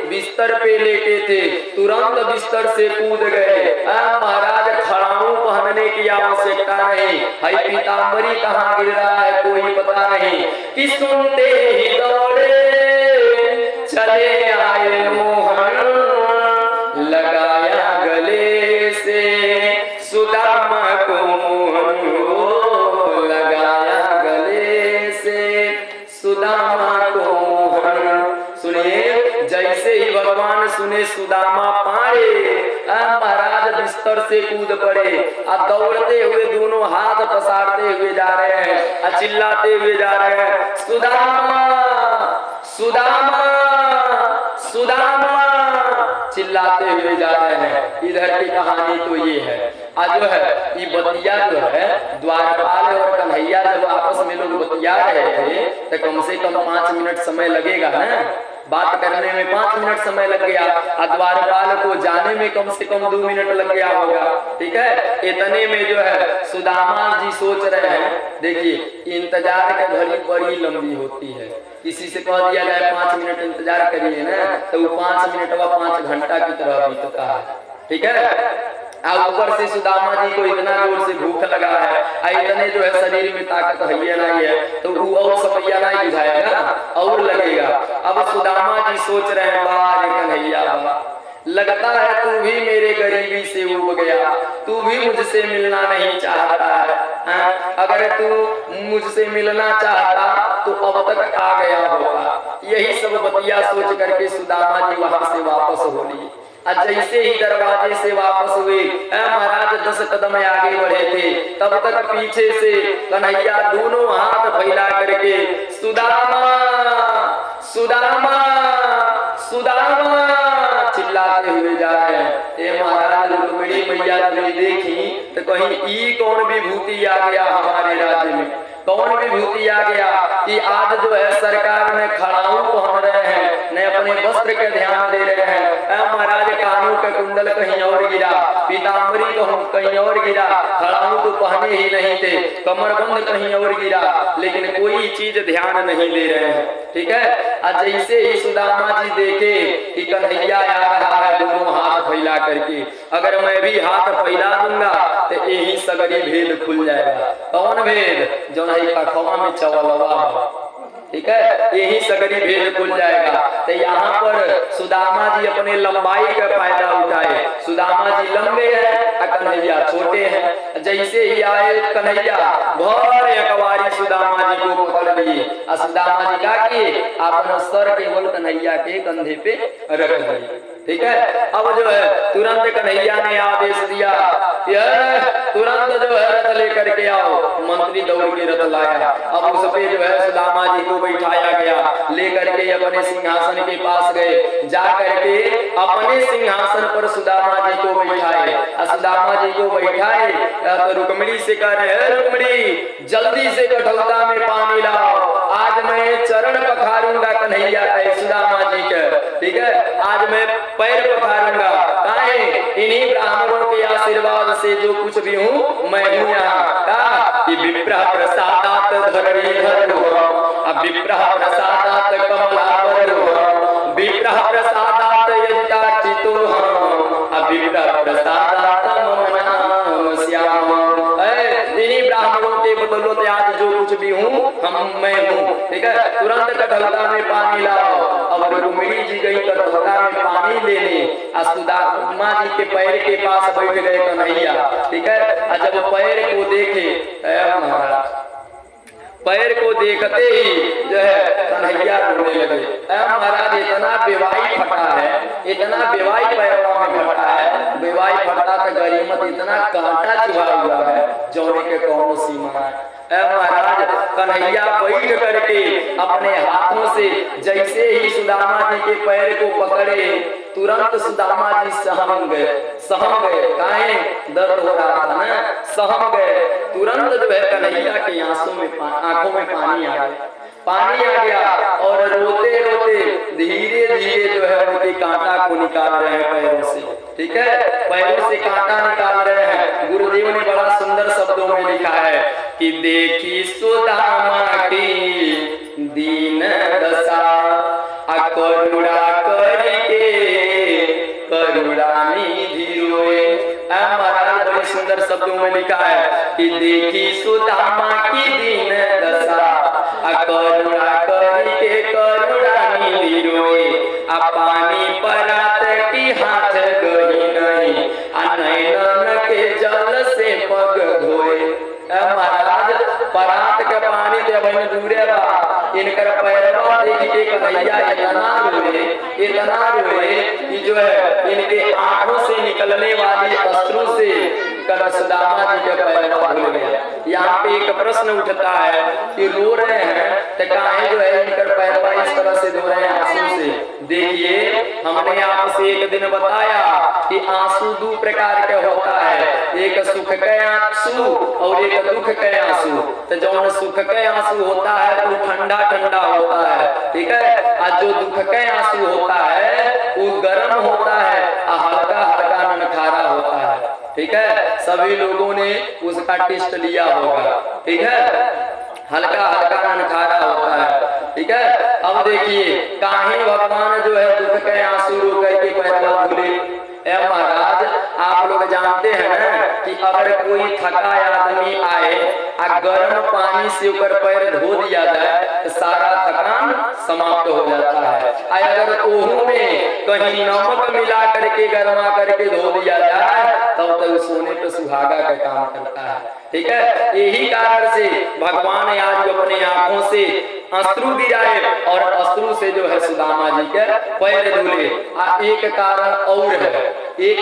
बिस्तर पे लेटे थे, तुरंत बिस्तर से कूद गए। महाराज खड़ाऊ पहनने की आवश्यकता नहीं, हाई पीताम्बरी कहाँ गिर रहा है कोई पता नहीं, कि सुनते ही दौड़े चले आए मोहन। लगाया गले से सुदामा को मोहन, लगाया गले से सुदामा को मोहन। सुनिए जैसे ही भगवान सुने सुदामा पारे, महाराज बिस्तर से कूद पड़े। दौड़ते हुए दोनों हाथ पसारते हुए जा रहे हैं, चिल्लाते हुए जा रहे हैं, सुदामा सुदामा सुदामा, चिल्लाते हुए जा रहे हैं। इधर की कहानी तो ये है। आज जो है ये बतिया जो है द्वारपाल और कन्हैया जब आपस में लोग बतिया रहे थे तो कम से कम 5 मिनट समय लगेगा ना, बात करने में 5 मिनट समय लग गया। द्वारपाल को जाने में कम से कम 2 मिनट लग गया होगा। ठीक है, इतने में जो है सुदामा जी सोच रहे हैं, देखिए इंतजार की घड़ी बड़ी लंबी होती है। किसी से कह दिया जाए 5 मिनट इंतजार करिए ना, तो वो 5 मिनट व 5 घंटा की तरह बीतता है। ठीक है, ऊपर से सुदामा जी को इतना जोर से भूख लगा है, इतने जो है शरीर में ताकत है नहीं है, तो वो और समैया नहीं बुझाएगा और लगेगा। अब सुदामा जी सोच रहे हैं, बारे कन्हैया लगता है तू भी मेरे गरीबी से उब गया, तू भी मुझसे मिलना नहीं चाहता है। अगर तू मुझसे मिलना चाहता तो अब तक आ गया होगा। यही सब बतिया सोच करके सुदामा जी वहां से वापस हो लिए। जैसे ही दरवाजे से वापस हुए, महाराज 10 कदम आगे बढ़े थे, तब तक पीछे से कन्हैया दोनों हाथ फैला करके सुदामा सुदामा सुदामा चिल्लाते हुए जा रहे हैं। महाराज रुक्मिणी मैया ने देखी तो कहीं ई कौन विभूति आ गया हमारे राज्य में, कौन विभूति आ गया कि आज जो है सरकार में खड़ाऊ पहन रहे हैं, न अपने वस्त्र के ध्यान दे रहे हैं। महाराज कानों का कुंडल कहीं और गिरा, पीताम्बरी कहीं और गिरा, खड़ाऊ तो पहने ही नहीं थे, कमरबंद कहीं और गिरा, लेकिन कोई चीज ध्यान नहीं दे रहे हैं। ठीक है, जैसे ही सुदामा जी देखे कि कन्हैया आ रहा है दोनों हाथ फैला करके, अगर मैं भी हाथ फैला दूंगा तो यही सगरी भेद खुल जाएगा। कौन भेद? जो नहीं कखवा में चवलवा। ठीक है, यही सगरी भेद खुल जाएगा। तो यहाँ पर सुदामा जी अपने लंबाई का फायदा उठाए। सुदामा जी लंबे हैं और कन्हैया छोटे हैं। जैसे ही आए कन्हैया भर अकबारी सुदामा जी को पकड़ लिए। सुदामा जी का कि अपना सर केवल कन्हैया के कंधे पे रख दिए। ठीक है, अब जो है तुरंत कन्हैया ने आदेश दिया, तुरंत जो है रथ लेकर के आओ। मंत्री दौड़ के रथ लाया। अब उस पे जो है सुदामा जी को बैठाया गया, लेकर के अपने सिंहासन के पास गए, जा करके अपने सिंहासन पर सुदामा जी को बैठाए। सुदामा जी को बैठाए तो रुक्मिणी से कह रहे हैं, रुक्मिणी जल्दी से कठौता में पानी लाओ, आज मैं चरण पखारूंगा कन्हैया सुदामा जी के। ठीक है, आज मैं पैर पखारूंगा, काहे इन्हीं ब्राह्मणों के आशीर्वाद से जो कुछ भी हूँ मैं हूँ यहाँ का। विप्रह प्रसादात धरणीधर अब विप्रह प्रसादात कमलावर, विप्रह प्रसादात यजितार्चितो अब विप्रह प्रसादात मम नाम श्याम। इन्हीं ब्राह्मणों के बदौलत आज जो कुछ भी हूँ मैं हूँ। ठीक है, तुरंत कठौता में पानी लाओ। अब रुक्मिणी जी गई कठौता में पानी लेने, सुदामा जी के पैर के पास बैठ गए कन्हैया। ठीक है, जब पैर को देखे महाराज, पैर को देखते ही जो है कन्हैया रोने लगे। महाराज इतना बेवाई फटा है, इतना बेवाई पैरवा में फटा है, बेवाई फटा तो गरीमत इतना कांटा चुभा हुआ है जौने के कौनो सीमा है। महाराज कन्हैया बैठ करके अपने हाथों से जैसे ही सुदामा जी के पैर को पकड़े, तुरंत सुदामा जी सहम गए। काहे? दर्द हो रहा था ना, सहम गए। तुरंत जो है कन्हैया के आंखों में पानी आ गया और रोते रोते धीरे धीरे जो है उनके कांटा को निकाल रहे हैं पैरों से। ठीक है, पैरों से कांटा निकाल रहे हैं। गुरुदेव ने बड़ा सुंदर शब्दों में लिखा है कि देखी सुदामा की दीन दशा, करुणा करके करुणानिधि रोए। महाराज बड़े सुंदर शब्दों में लिखा है कि देखी सुदामा की दीन दशा, करुणा करके करुणानिधि रोए। पानी परात की हाथ गई नहीं, नैनन के जल से पग धोए। महाराज परात के पानी ते बन दूरे बा, इनकर पैरवा देख के कन्हैया इतना रोए कि जो है इनके आंखों से निकलने वाली अश्रु से सुदामा जी के पैरवा धुल गया। यहाँ पे एक प्रश्न उठता है कि रो रहे हैं तो काहे जो है इनकर पैरवा इस तरह से धो रहे हैं आंसू से। देखिए, हमने आपसे एक दिन बताया कि आंसू दो प्रकार के होता है, एक सुख के आंसू और एक दुख के आंसू। तो जो सुख के आंसू होता है वो ठंडा ठंडा होता है, ठीक है, और जो दुख के आंसू होता है वो गर्म होता है और हल्का हल्का ननखारा होता है। ठीक है, सभी लोगों ने उसका टेस्ट लिया होगा। ठीक है, हल्का हल्का ननखारा होता है। ठीक है, अब देखिए काहे भगवान जो है दुख के आंसू रो करके पैरवा धुले। महाराज आप लोग जानते हैं ना कि अगर कोई थका आदमी आए और गर्म पानी से ऊपर पैर धो दिया जाए तो सारा थकान समाप्त हो जाता है। अगर ओहू में कहीं नमक मिला करके गरमा करके धो दिया जाए तब तक सोने पे सुहागा का काम करता है। ठीक है, यही कारण से भगवान आज अपने आंखों से अश्रु गिराए और अश्रु से जो है सुदामा जी के पैर धुले। एक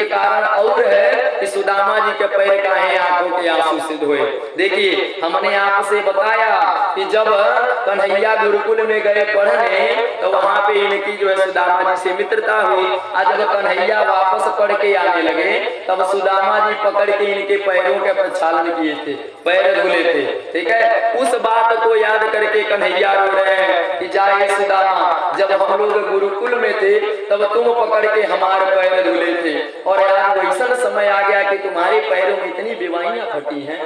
कारण और है कि सुदामा जी के पैर काहे आंखों के आंसू से धोए। देखिए, हमने आपसे बताया कि जब कन्हैया गुरुकुल में गए पढ़ने तो वहां पे इनकी जो है सुदामा जी से मित्रता हुई। आज जब कन्हैया वापस पढ़ के आने लगे तब सुदामा जी पकड़ के इनके पैरों के प्रक्षालन किए थे, पैर धुले थे। ठीक है, उस बात को याद करके कन्हैया रो रहे हैं कि जाए सुदामा, जब हम लोग गुरुकुल में थे तब तुम पकड़ के हमारे पैर धुले थे और आज वैसा समय आ गया कि तुम्हारे पैरों में इतनी बीमारियां फटी हैं,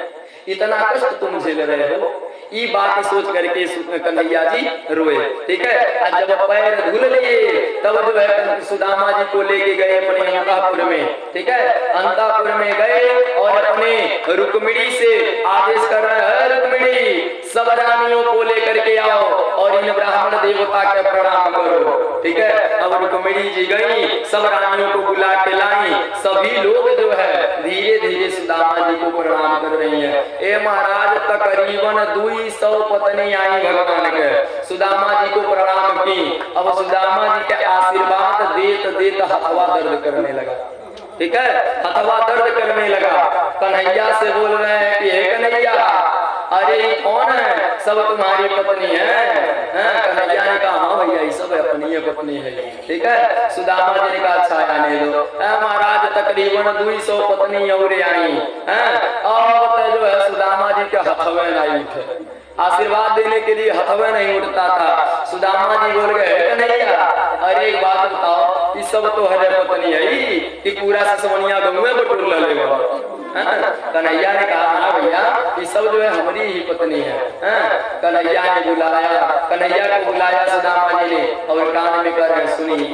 इतना कष्ट तुम झेल रहे हो। ये बात सोच करके कन्हैया जी रोए। ठीक है, आज जब पैर धुल लिए तब जो है सुदामा जी को लेके गए अपने अंतापुर में। ठीक है, अंतापुर में गए और अपने रुक्मिणी से आदेश कर रहे हैं, रुक्मिणी सब रानियों को लेकर के आओ और इन ब्राह्मण देवता के प्रणाम करो। ठीक है, अब रुक्मिणी जी गई, सब रानियों को बुला के लाई। सभी लोग जो है धीरे धीरे सुदामा जी को प्रणाम कर रही है। महाराज तकरीबन 200 पत्नी आई भगवान के, सुदामा जी को प्रणाम की। अब सुदामा जी के आशीर्वाद देत देत हथवा दर्द करने लगा। ठीक है, हथवा दर्द करने लगा। कन्हैया से बोल रहे हैं कि हे कन्हैया, अरे कौन है? सब तुम्हारी पत्नी है? कन्हैया ने कहा हाँ भैया ये सब अपनी पत्नी है। ठीक है, सुदामा जी ने कहा अच्छा आने दो। महाराज तकरीबन 200 पत्नी और आई। अब जो है सुदामा जी के हथवे नहीं उठे, आशीर्वाद देने के लिए हथवे नहीं उठता था। सुदामा जी बोल गए कन्हैया, अरे एक बात बताओ, ये सब तो हरे पत्नी है कि पूरा सिसवनिया गंगे बटोर ले। कन्हैया ने कहा हाँ भैया ये सब जो है हमारी ही पत्नी है। कन्हैया ने बुलाया, कन्हैया को बुलाया सुदामा जी ने और कान में कर सुनी,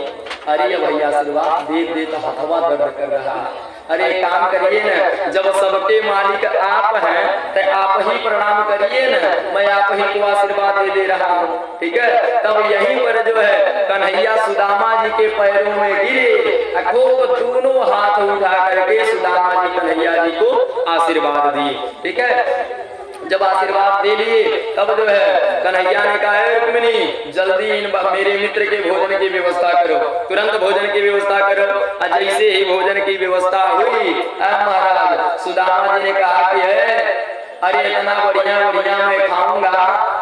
अरे भैया आशीर्वाद दे दे तो हथवा दर्द कर रहा है। अरे काम करिए ना, जब सबके मालिक आप हैं तो आप ही प्रणाम करिए ना, मैं आप ही को आशीर्वाद दे रहा हूँ। ठीक है, तब यहीं पर जो है कन्हैया सुदामा जी के पैरों में गिरे, खूब दोनों हाथ उठा करके सुदामा जी कन्हैया जी को आशीर्वाद दिए। ठीक है, जब आशीर्वाद दे लिए तब जो है कन्हैया ने कहा रुक्मिणी जल्दी इन मेरे मित्र के भोजन की व्यवस्था करो, तुरंत भोजन की व्यवस्था करो। जैसे ही भोजन की व्यवस्था हुई महाराज सुदामा जी ने कहा कि है अरे इतना बढ़िया बढ़िया मैं खाऊंगा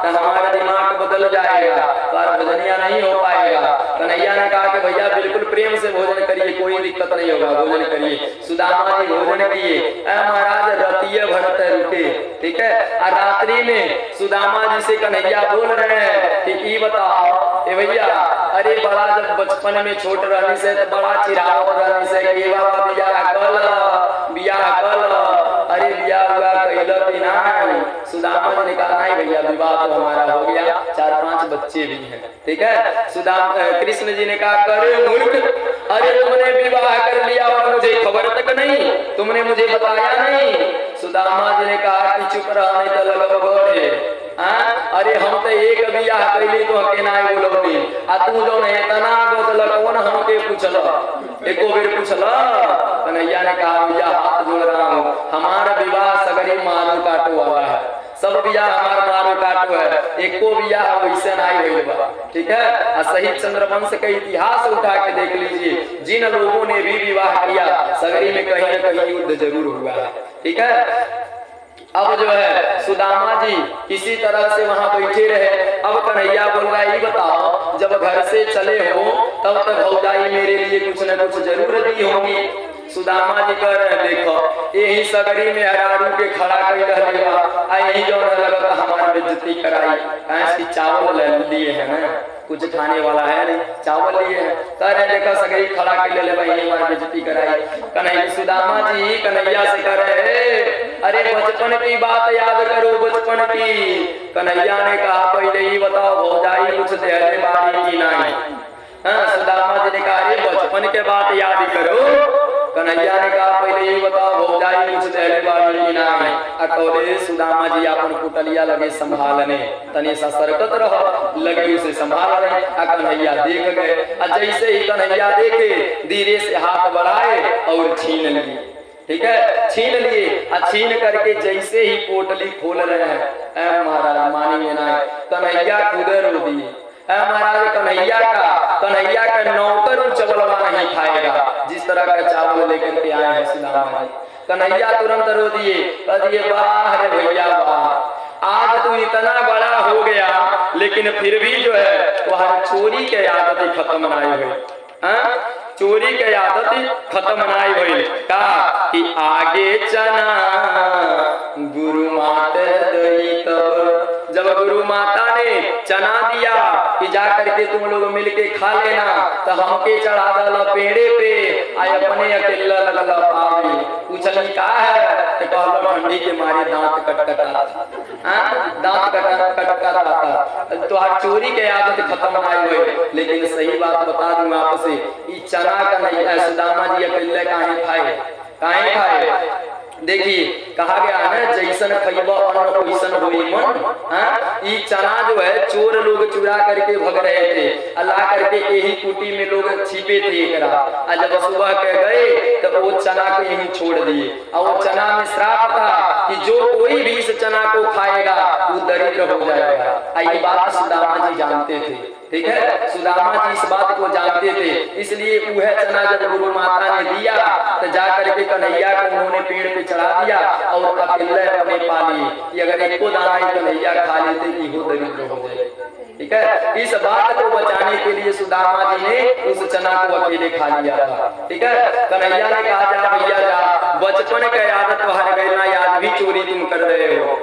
तो हमारा दिमाग बदल जाएगा, पर भोजनिया नहीं हो पाएगा। कन्हैया ने कहा कि भैया बिल्कुल प्रेम से भोजन करिए, कोई दिक्कत नहीं होगा, भोजन करिए। सुदामा जी भोजन किए। महाराज रतिये भरत रुके, ठीक है। और रात्रि में सुदामा जी से कन्हैया बोल रहे हैं कि ई बताओ ए भैया, अरे बड़ा जब बचपन में छोट रहने से तो बड़ा चिरावत रहने से कि बाबा बियाह कल, अरे बियाह हुआ कैला कि नहीं? सुदामा जी ने कहा नहीं भैया, विवाह तो हमारा हो गया, 4-5 बच्चे भी हैं, ठीक है। कृष्ण जी ने कहा करे मूर्ख, अरे तुमने विवाह कर लिया और मुझे खबर तक नहीं, तुमने मुझे बताया नहीं। सुदामा जी ने कहा कि चुप रहने तो लगब गोरे, अरे हम तो एक बियाह कैली तो के ना बोलौनी, आ तू जो नहीं तना गोदल कौन हमके पूछल, एको बेर पूछल। कन्हैया ने कहा भैया हाथ जोड़ रहा हूँ, हमारा विवाह सगरी मारू काटो हुआ है, सब बियाह हमारा मारू काटो है, एको बियाह वैसे नहीं हुई बा, ठीक है। शहीद चंद्रवंश का इतिहास उठा के देख लीजिए, जिन लोगों ने भी विवाह किया सगरी में कहीं न कहीं युद्ध जरूर हुआ है, ठीक है। अब जो है सुदामा जी किसी तरह से वहां बैठे रहे। अब कन्हैया बोल रहा है, बताओ जब घर से चले हो तब तक भौजाई मेरे लिए कुछ न कुछ जरूर दी होंगी। सुदामा जी कह रहे हैं देखो यही सगरी में हरारू के खड़ा कर यही जो लगा हमारा बेइज्जती कराई, की चावल लिए है ना, कुछ खाने वाला है नहीं, चावल लिए है, कह रहे देखो सगरी खड़ा कर ले भाई हमारी बेइज्जती कराई। कन्हैया सुदामा जी कन्हैया से कह रहे अरे बचपन की बात याद करो, बचपन की। कन्हैया ने कहा पहले ही बताओ भौजाई कुछ देहले बारी की नहीं। सुदामा जी ने कहा अरे बचपन के बात याद करो। कन्हैया ने कहा पहले ही बताओ भौजाई कुछ देहले बारी की नहीं। अकौले सुदामा जी अपन कुटलिया लगे संभालने, तने सा सरकत रह लगे उसे संभालने। कन्हैया देख गए, जैसे ही कन्हैया देखे धीरे से हाथ बढ़ाए और छीन लिए, ठीक है, छीन लिए। छीन करके जैसे ही पोटली खोल रहे हैं महाराज मानेंगे ना, कन्हैया खुद रो दिए। महाराज कन्हैया का नौकर चावलवा नहीं खाएगा जिस तरह का चावल लेकर के आए हैं सुदामा जी। कन्हैया तुरंत रो दिए, वाह रे भैया वाह, आज तू इतना बड़ा हो गया लेकिन फिर भी जो है वह चोरी के आदत खत्म नहीं हुई, चोरी के आदत खत्म नहीं हुई। कहा कि आगे चना गुरु माता दई, तब जब गुरु माता ने चना दिया कि जा करके तुम लोग मिलके खा लेना, तो हमके चढ़ा दल पेड़े पे, आय अपने अकेला लगा पावी। पूछली का है तो कहलो ठंडी के मारे दांत कटकटा था, दांत कटकटा था। तो हर चोरी के आदत खत्म नहीं हुई। लेकिन सही बात बता दूं आपसे, चना का नहीं है सुदामा जी अकेले काहे खाए। देखिए कहा गया है ना जैसन खैबा अन्न वैसन होई मन। ये चना जो है चोर लोग चुरा करके भग रहे थे, अल्लाह करके यही कुटी में लोग छिपे थे एकरा। जब सुबह के गए तो वो चना को यहीं छोड़ दिए, और वो चना में श्राप था कि जो कोई भी इस चना को खाएगा वो दरिद्र हो जाएगा। ये बात सुदामा जी जानते थे, ठीक है, सुदामा जी इस बात को जानते थे। इसलिए वह चना जब गुरु माता ने दिया तो जाकर के कन्हैया को उन्होंने पेड़ पे चढ़ा दिया और अकेले अपने पाली कि अगर एको दाना कन्हैया खा लेते कि वो दरिद्र हो जाए, ठीक है। इस बात को बचाने के लिए सुदामा जी ने उस चना को अकेले खा लिया था, ठीक है। कन्हैया ने कहा जा भैया जा, बचपन के आदत बाहर गए ना, आज भी चोरी तुम कर रहे हो।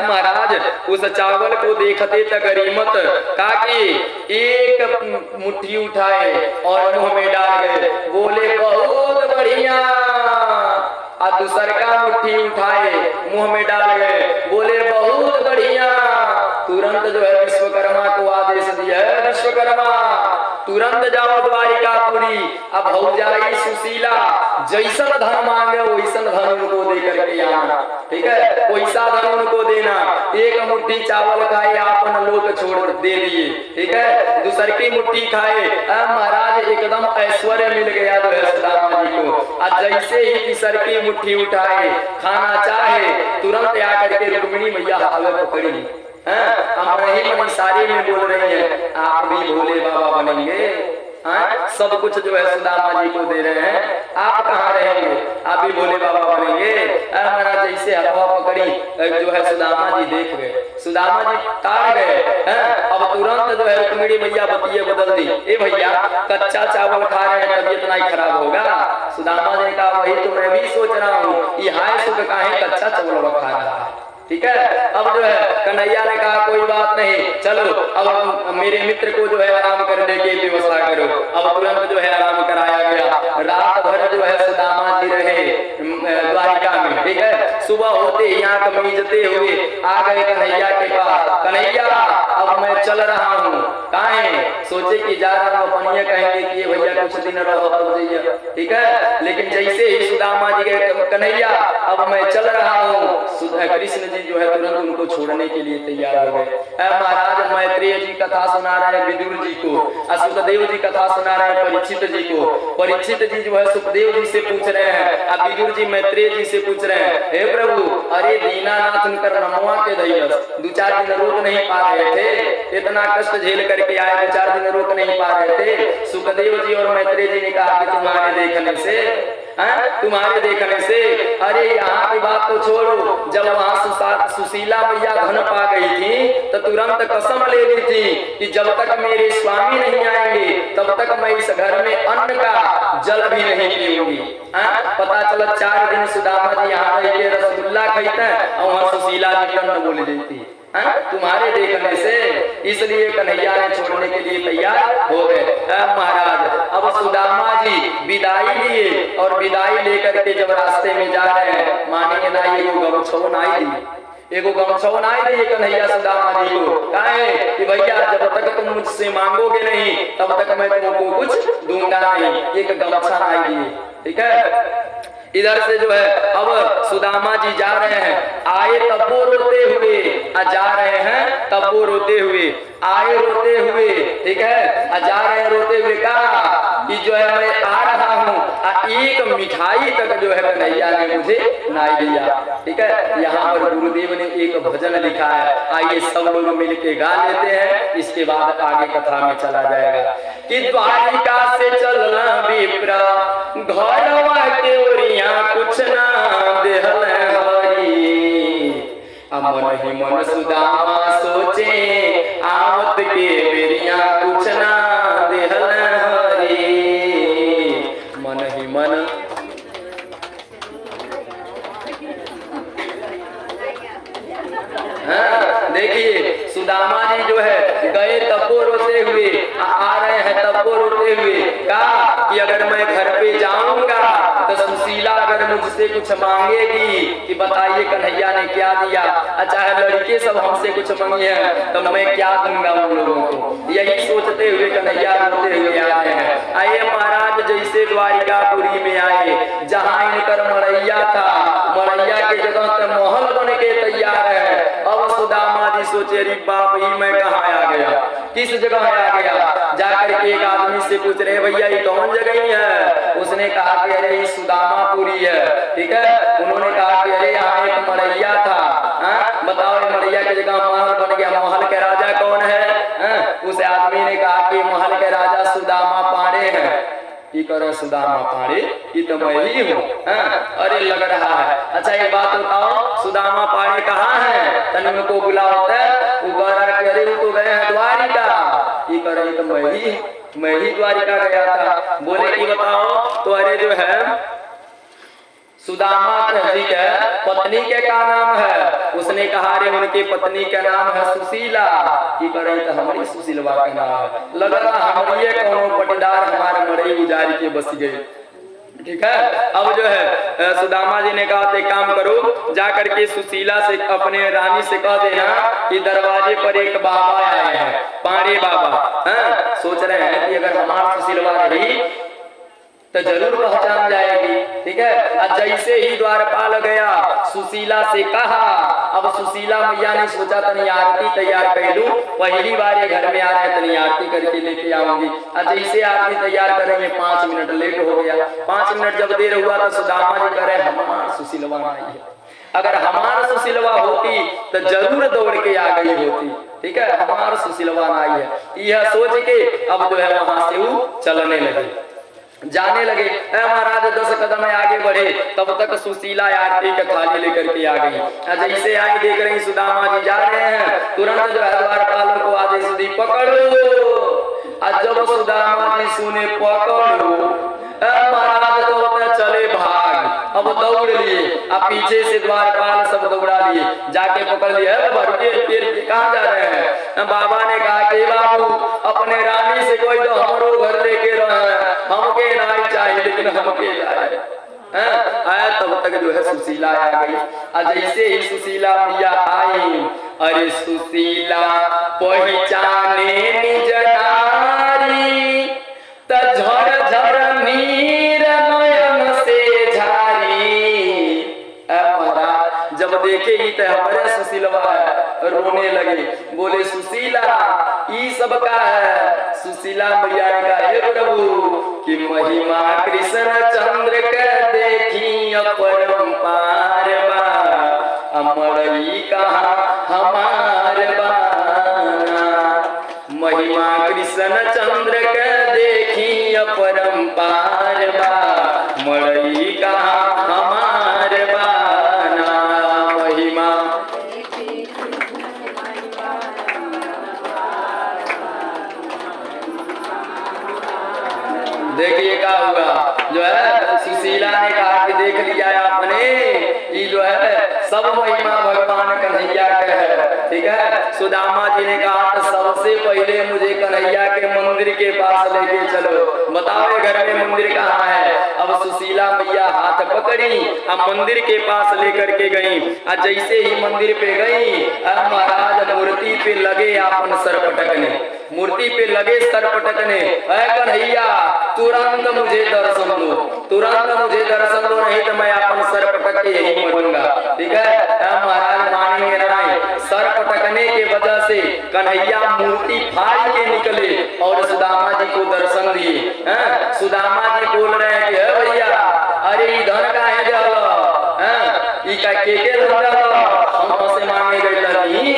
महाराज उस चावल को देखते तक गरीमत काकी एक मुट्ठी उठाए और मुंह में डाल गए, बोले बहुत बढ़िया। और दूसर का मुट्ठी उठाए मुंह में डाल गए, बोले बहुत बढ़िया। तुरंत जो है विश्वकर्मा को आदेश दिया है, विश्वकर्मा तुरंत जाओ द्वारिकापुरी। अब भौजाई सुशीला जैसन धन मांगे वैसन धन उनको दे करके आना, ठीक है, वैसा धन उनको देना। एक मुट्ठी चावल खाए आपन लोग छोड़ दे दिए, ठीक है, दूसर की मुट्ठी खाए। महाराज एकदम ऐश्वर्य मिल गया जो है सुदामा जी को। आज जैसे ही तीसर की मुट्ठी उठाए खाना चाहे तुरंत आकर के रुक्मिणी मैया हाथ पकड़ी। हम रही सारी में बोल रही है आप भी भोले बाबा बनेंगे, सब कुछ जो है सुदामा जी को दे रहे हैं, आप कहाँ रहेंगे, आप भी भोले बाबा बनेंगे। महाराज जैसे हवा पकड़ी कहीं जो है सुदामा जी देख गए, सुदामा जी तार गए हैं। अब तुरंत जो है रुक्मिणी मैया बतिये बदल दी, ए भैया कच्चा चावल खा रहे हैं तबीयत नहीं खराब होगा। सुदामा जी ने कहा वही तो मैं भी सोच रहा हूँ, ये हाय सुख काहे कच्चा चावल खा रहा है। ठीक है, अब जो है कन्हैया ने कहा कोई बात नहीं, चलो अब मेरे मित्र को जो है आराम करने की व्यवस्था करो। अब तुरंत जो है आराम कराया गया। रात भर जो है सुदामा जी रहे द्वारिका में। ठीक है, सुबह होते ही आंख मीचते हुए आ गए कन्हैया के पास। कन्हैया अब मैं चल रहा हूँ, काहे सोचे कि जा रहा हूँ, अपनिया कहेंगे कि भैया कुछ दिन रहो तब जाइए। ठीक है, लेकिन जैसे ही सुदामा जी गए, कन्हैया अब मैं चल रहा हूँ, कृष्ण जी जो है तुरंत उनको छोड़ने के लिए तैयार हो गए। महाराज मैत्रेय जी कथा सुना रहे हैं विदुर जी को, सुखदेव जी कथा सुना रहे हैं परीक्षित जी को। परीक्षित जी जो है सुखदेव जी से पूछ रहे हैं, अब विदुर जी मैत्रेय जी से पूछ रहे हैं, हे प्रभु अरे दीनानाथ उनकर नमवा के दैयस 2-4 दिन रोक नहीं पा रहे थे, इतना कष्ट झेल करके आए, 2-4 दिन रोक नहीं पा रहे थे। सुखदेव जी और मैत्रेय जी ने कहा कि तुम्हारे देखने से अरे यहाँ की बात तो छोड़ो, जब वहाँ सुशीला मैया धन पा गई थी तो तुरंत कसम ले ली थी कि जब तक मेरे स्वामी नहीं आएंगे तब तक मैं इस घर में अन्न का जल भी नहीं पीऊंगी। पता चला 4 दिन सुदामा जी यहाँ रह के रसगुल्ला खाते हैं और वहाँ सुशीला जी टन बोल देती तुम्हारे देखने से, इसलिए कन्हैया ने छोड़ने के लिए तैयार हो गए। महाराज अब सुदामा जी विदाई लिए और विदाई लेकर के जब रास्ते में जा रहे हैं, मानेंगे ना एगो गमछौ नाई दी कन्हैया सुदामा जी को। काहे कि भैया जब तक तुम मुझसे मांगोगे नहीं तब तक मैं तुमको कुछ दूंगा नहीं, एक गमछा नाई दिए। ठीक है, इधर से जो है अब सुदामा जी जा रहे हैं, आए तब वो रोते हुए, जा रहे हैं तब वो रोते हुए, आए रोते हुए। ठीक है, जा रहे हैं रोते हुए, कहा कि जो है मैं आ रहा हूँ, एक मिठाई तक जो है कन्हैया ने मुझे नहीं दिया। ठीक है, यहाँ पर गुरुदेव ने एक भजन लिखा है, आइए सब लोग मिलके गा लेते हैं, इसके बाद आगे कथा में चला जाएगा। कि द्वारिका से चलना विप्र घरवा के ओरिया कुछ ना देहल हरी, मन ही मन सुदामा सोचे आवत के बेरिया कुछ ना देहल हरी, मन ही मन। देखिए सुदामा जी जो है गए तब वो रोते हुए, आ रहे हैं तब वो रोते हुए, कहा कि अगर मैं घर पे जाऊंगा तो सुशीला अगर मुझसे कुछ मांगेगी कि बताइए कन्हैया ने क्या दिया, चाहे लड़के सब हमसे कुछ मांगे हैं तो मैं क्या दूंगा उन लोगों को। यही सोचते हुए कन्हैया रोते हुए आ रहे हैं। आइए महाराज जैसे द्वारिकापुरी में आए, जहाँ इनकर मड़ैया था, मड़ैया के जगह पे महल बन के तैयार है। अब सुदामा जी सोचे अरे बाप ही मैं कहाँ आ गया, किस जगह आ गया। जाकर के एक आदमी से पूछ रहे भैया ये कौन जगह है। उसने कहा कि अरे ये सुदामापुरी है। ठीक है, उन्होंने कहा कि अरे यहाँ एक मड़ैया था, बताओ मड़ैया की जगह महल बन गया, महल के राजा कौन है। उस आदमी ने कहा कि महल के राजा सुदामा पाड़े हैं। की करो सुदामा पाड़े, ये तो मैं ही हूँ। अरे लग रहा है, अच्छा एक बात बताओ सुदामा पाड़े कहाँ है, तन उनको बुलाओ। अरे वो तो गए हैं द्वारिका। ये करे तो मैं ही द्वारिका गया था। बोले कि बताओ तो अरे जो है सुदामा जी के पत्नी के क्या नाम है। उसने कहा रे उनकी पत्नी का नाम है सुशीला। की करे तो हमारी सुशीलवा का नाम है, लग रहा हमारी कौनो पटीदार हमारे मड़ई गुजारी के बस गए। ठीक है, अब जो है सुदामा जी ने कहा एक काम करो, जाकर के सुशीला से अपने रानी से कह देना कि दरवाजे पर एक बाबा आए हैं, पाड़े बाबा। सोच रहे हैं कि अगर हमारी सुशीलवा रही तो जरूर पहचान जाएगी। ठीक है, जैसे ही द्वारपाल गया सुशीला से कहा। अब सुशीला मैया ने सोचा तनी आरती तैयार कर लूं, पहली बार ये घर में आ रहे हैं, तनी आरती करके लेके आऊंगी। जैसे आरती तैयार करेंगे 5 मिनट लेट हो गया। 5 मिनट जब देर हुआ तो सुदामा जी कह रहे हमार सुशीलवा आई है, अगर हमार सुशीलवा होती तो जरूर दौड़ के आ गई होती। ठीक है, हमार सुशीलवा आई है, यह सोच के अब जो है वहां से वो चलने लगे। जाने लगे। महाराज 10 कदम आगे बढ़े, तब तक सुशीला आरती का थाली लेकर के आ गई। जैसे आई देख रही सुदामा जी जा रहे हैं, तुरंत जो है द्वारपालों को आदेश दी, पकड़ो। आज जब सुदामा जी सुने पकड़ो, महाराज तो चले भाग, अब दौड़ लिए। अब पीछे से द्वारपाल सब दौड़ा लिए, जाके पकड़ लिए। कहाँ जा रहे हैं? बाबा ने कहा कि बाबू अपने रानी से कोई तो हमारो घर लेके रहे, हमके नहीं चाहिए लेकिन हमके लाए। आया तब तक जो है सुशीला आ गई। जैसे ही सुशीला मैया आई, अरे सुशीला पहचाने निज नारी, त झर झर नीर नयन से झारी। महाराज जब देखे ही तो हमारे सुशीलवा रोने लगे, बोले सुशीला ई सब का है? सुशीला मैया ने कहा, हे प्रभु कि महिमा कृष्ण चंद्र के देखी अपरंपार बा, अमरई कहा हमार बाना। महिमा कृष्ण चंद्र के देखी अपरंपार बा, मरई कहा हमार बाना। महिमा देखिए क्या हुआ, जो है सुशीला ने कहा कि देख लिया आपने, ये जो है सब महिमा भगवान कन्हैया के है, ठीक है। सुदामा जी ने कहा तो सबसे पहले मुझे कन्हैया के मंदिर के पास लेके चलो, बताओ घर में मंदिर कहाँ है। अब सुशीला मैया हाथ पकड़ी, अब मंदिर के पास लेकर के गई। जैसे ही मंदिर पे गई, महाराज मूर्ति पे लगे अपन सर पटकने, मूर्ति पे लगे सर पटकने। कन्हैया तुरंत मुझे दर्शन दो, तुरंत मुझे दर्शन दो, नहीं तो मैं अपन सर पटक के यही मरूंगा, ठीक है। महाराज मानेंगे नहीं, सर पटकने के वजह से कन्हैया मूर्ति फाड़ के निकले और सुदामा जी को दर्शन दिए। सुदामा जी बोल रहे हैं कि भैया अरे इधर का है जल, के हम से मांगे गए नहीं।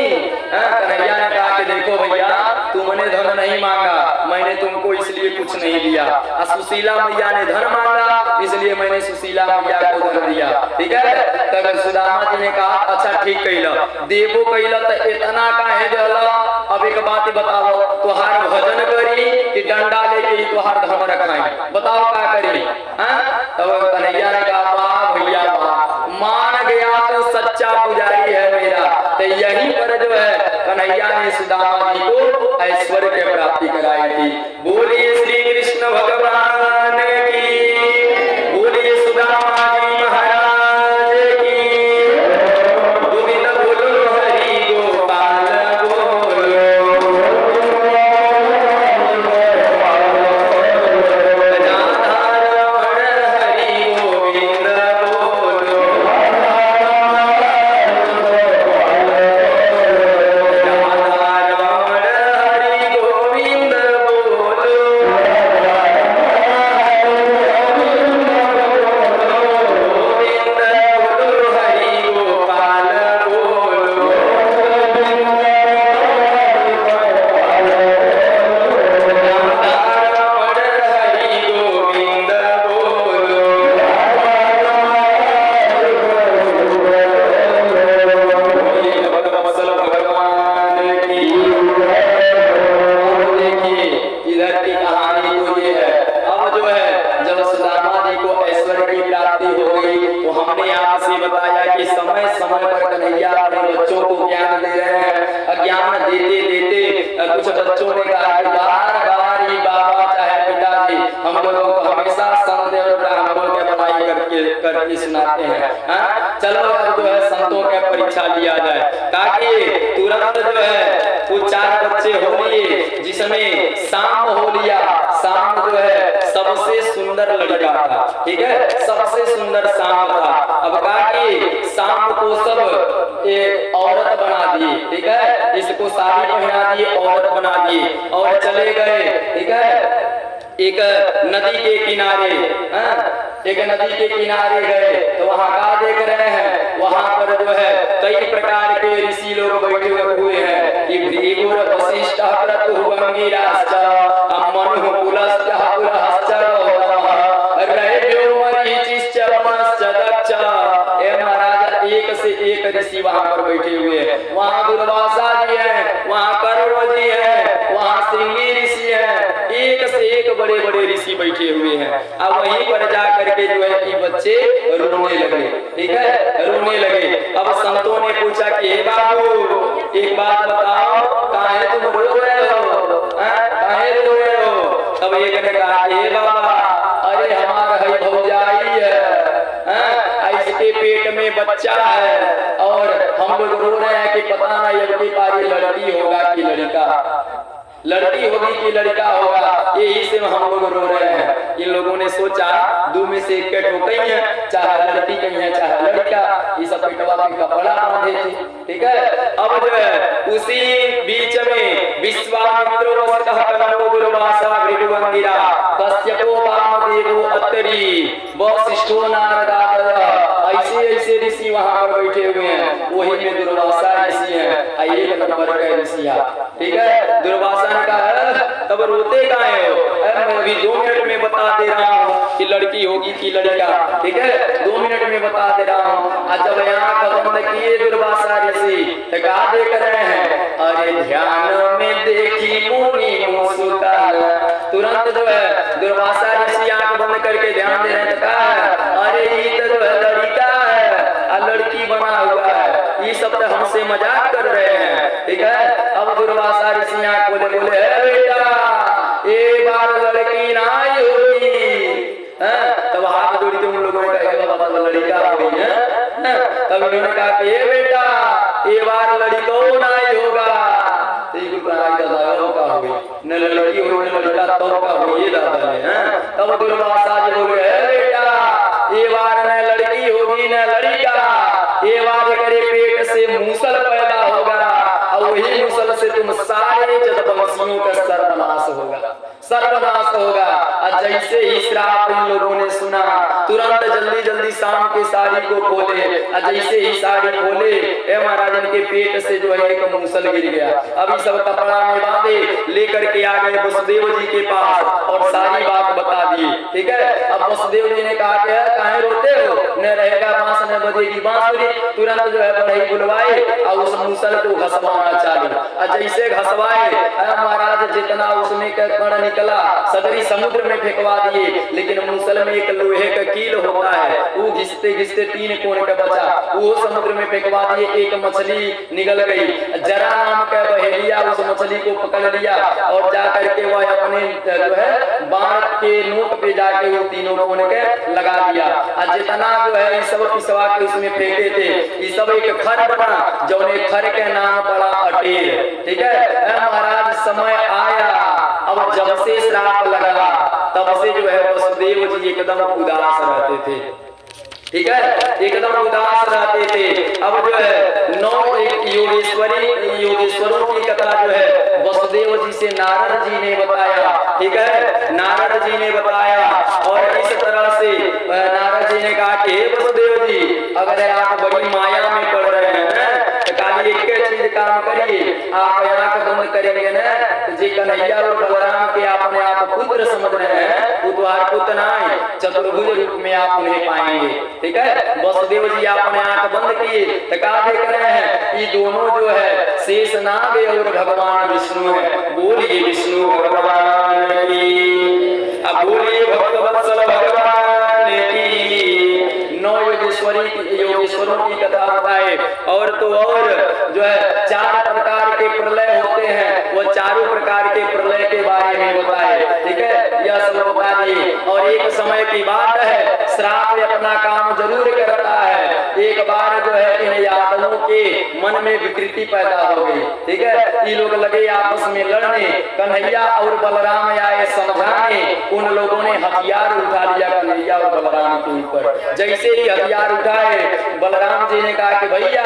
कन्हैया ने कहा कि देखो भैया तुमने धन नहीं मांगा, मैंने तुमको इसलिए कुछ नहीं दिया। सुशीला मैया ने धन मांगा, इसलिए मैंने सुशीला मैया को धन दिया, ठीक है। तब सुदामा जी ने कहा अच्छा ठीक कहला, देवो कहला तो इतना का है जल। अब एक बात बताओ, तुहार भजन करी कि डंडा लेके तुहार धन रखाई, बताओ क्या करी। तब कन्हैया ने कहा वाह भैया वाह, मान गया तो सच्चा पुजारी है मेरा। तो यही पर जो है कन्हैया ने सुदामा जी को ऐश्वर्य की प्राप्ति कराई थी। बोलिए श्री कृष्ण भगवान की, बोलिए सुदामा जी महाराज की। गोविंद बोलो हरि गोपाल बोलो, राधा रमण हरि गोविंद बोलो, कुछ बच्चों ने कहा कि बार-बार ही बाबा चाहे पिताजी हम लोगों को हमेशा संदेव ब्राह्मणों के पढ़ाई करके सुनाते हैं। चलो अब जो है संतों के परीक्षा लिया जाए, ताकि तुरंत जो है वो 4 बच्चे हो लिए, जिसमें शाम हो लिया। शाम जो है सबसे सुंदर लड़का था, ठीक है, सबसे सुंदर शाम था। अब कहा कि शाम को सब एक औरत बना दी, ठीक है, इसको साड़ी पहना दी, औरत बना दी और चले गए, ठीक है, एक नदी के किनारे। एक नदी के किनारे गए तो वहां का देख रहे हैं, वहां पर जो है कई प्रकार के ऋषि लोग बैठे हुए हैं कि भृगुर वशिष्ठ क्रतु अंगिराश्च मनु कुलश्च पुलश्च से एक ऋषि वहां पर बैठे हुए हैं। वहां दुर्वासा जी है, वहां कर्ण जी है, वहां श्रृंगी ऋषि है, एक से एक बड़े बड़े ऋषि बैठे हुए हैं। अब वहीं पर जा करके जो है कि बच्चे रोने लगे, ठीक है, रोने लगे। अब संतों ने पूछा कि हे बाबू एक बात बताओ, काहे तुम रो रहे हो, काहे रो रहे हो? तब एक ने कहा हे बाबा, अरे हमारा है भौजाई है, इसके पेट में बच्चा है और हम लोग रो रहे हैं कि पता नहीं अब की बारी लड़की होगा कि लड़का, लड़की होगी कि लड़का होगा, यही से हम लोग रो रहे हैं। इन लोगों ने सोचा दो में से एक ठोकई है, चाहे लड़की कहीं है चाहे लड़का, ये सब पेटवा में कपड़ा बांधे थे, ठीक है। अब जो है उसी बीच में विश्वामित्र वसतः कनौ दुर्वासा भृगुवंदिरा कश्यपो वामदेवो अत्तरी वसिष्ठो नारदादयः, ऐसे ऐसे ऋषि वहां पर बैठे हुए हैं। वही में दुर्वासा ऋषि है, एक नंबर का ऋषि है, ठीक है। दुर्वासा ने कहा तब रोते काहे हो, मैं अभी 2 मिनट में बता दे रहा हूँ कि लड़की होगी कि लड़का, ठीक है, 2 मिनट में बता दे रहा हूँ। आज जब यहाँ बंद किए दुर्वासा ऋषि तो कहा देख रहे हैं, अरे ध्यान में देखी मुनि मुस्कुरा, तुरंत जो है दुर्वासा ऋषि आंख बंद करके ध्यान दे रहे हैं, कहा अरे ये तो जो है लड़का है, लड़की बना हुआ है, ये सब तो हमसे मजाक कर रहे हैं, ठीक है। अब दुर्वासा ऋषि आंख बोले बोले बेटा ये बार लड़की ना होगी, तब हाथ जोड़ के उन लोगों ने कहा बाबा लड़का होगी है। तब उन्होंने कहा कि ये बेटा ये बार लड़को ना होगा, न लड़की होगी न लड़का तो का होगी दादा ने। तब दुर्वासा जी बोले बेटा ये बार न लड़की होगी न लड़का, ये बार करे पेट से मूसल पैदा होगा और वही मूसल से तुम सारे जदवंशियों का सर्वनाश होगा, सर्वनाश होगा। और जैसे ही श्राप इन लोगों ने सुना तुरंत जल्दी जल्दी शाम के साड़ी को खोले, और जैसे ही साड़ी खोले ए महाराज इनके पेट से जो है एक मूसल गिर गया। अभी सब कपड़ा में बांधे लेकर के आ गए वसुदेव जी के पास और सारी बात बता दी, ठीक है। अब वसुदेव जी ने कहा कि काहे रोते हो, न रहेगा बांस न बजेगी बांसुरी। तुरंत जो है बढ़ई बुलवाए और उस मूसल को घसवाना चालू, और जैसे घसवाए महाराज जितना उसमें कण निकला सगरी समुद्र में फेंकवा दिए, लेकिन मूसल में एक लोहे का कील होता है, वो घिसते घिसते 3 कोण का बचा, वो समुद्र में फेंकवा दिए। एक मछली निकल गई, जरा नाम का बहेलिया उस मछली को पकड़ लिया और जा करके वह अपने जो है बाण के नोक पे जाके वो 3 कोण के लगा दिया। और जितना जो है इस सब पिसवा के उसमें फेंके थे, ये सब एक खर बना, जो खर के नाम पड़ा अटेर, ठीक है। महाराज समय आया, अब जब से श्राप लगा तब से जो है वसुदेव जी एकदम उदास रहते थे, ठीक है, एकदम उदास रहते थे। अब जो है 9 योगेश्वरों की कथा जो है वसुदेव जी से नारद जी ने बताया, ठीक है, नारद जी ने बताया। और इस तरह से नारद जी ने कहा कि हे वसुदेव जी अगर आप बड़ी माया में पड़ रहे हैं तो खाली एक चीज काम करिए, आप आंख बंद करेंगे ना तो जी कन्हैया और बलराम के अपने आप पुत्र समझ रहे हैं, वो तुम्हारे पुत्र नहीं चतुर्भुज रूप में आप उन्हें पाएंगे, ठीक है। वसुदेव जी आपने आंख बंद किए तो क्या देख रहे हैं, ये दोनों जो है शेषनाग और भगवान विष्णु है। बोलिए विष्णु भगवान की, अब बोलिए भक्तवत्सल भगवान की। 9 योगेश्वरों की कथा बताए। और तो और जो है 4 प्रकार के प्रलय होते हैं, वो चारों प्रकार के प्रलय के बारे में बताए, ठीक है, यह सब बता दिए। और एक समय की बात है, श्राप अपना काम जरूर करता है। एक बार जो है इन यादवों के मन में विकृति पैदा हो गई, ठीक है, ये लोग लगे आपस में लड़ने, कन्हैया और बलराम आए समझाने, उन लोगों ने हथियार उठा लिया कन्हैया और बलराम के ऊपर। जैसे ही हथियार उठाए बलराम जी ने कहा कि भैया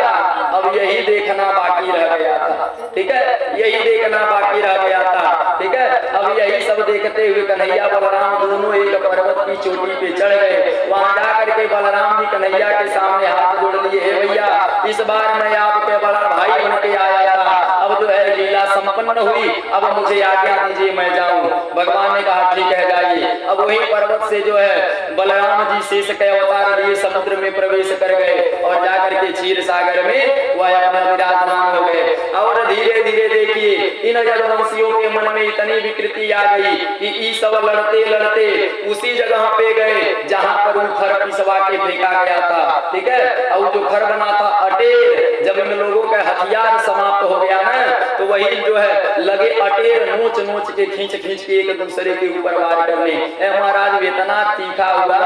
अब यही देखना बाकी रह गया था, ठीक है, यही देखना बाकी रह गया था, ठीक है। अब यही सब देखते हुए कन्हैया बलराम दोनों एक पर्वत की चोटी पे चढ़ गए। वहां जाकर के बलराम जी कन्हैया के सामने हाथ जोड़ लिए, हे भैया इस बार मैं आपके बड़ा भाई बन के आया था, अब जो है लीला संपन्न प्रसन्न हुई, अब मुझे आज्ञा दीजिए मैं जाऊं। भगवान ने कहा ठीक है जाइए। अब वही पर्वत से जो है बलराम जी शेष के अवतार लिए समुद्र में प्रवेश कर गए और जाकर के क्षीर सागर में वह अपना विराजमान हो गए। और धीरे धीरे देखिए इन यदुवंशियों के मन में इतनी विकृति आ गई कि ये सब लड़ते लड़ते उसी जगह पे गए जहां पर उन खर पिसवा के फेंका गया था। ठीक है, और जो खर बना था अटेर, जब इन लोगों का हथियार समाप्त हो गया ना तो वही जो है लगे अटेर नोच नोच के खींच खींच के एक दूसरे के ऊपर वार करने। महाराज इतना तीखा हुआ,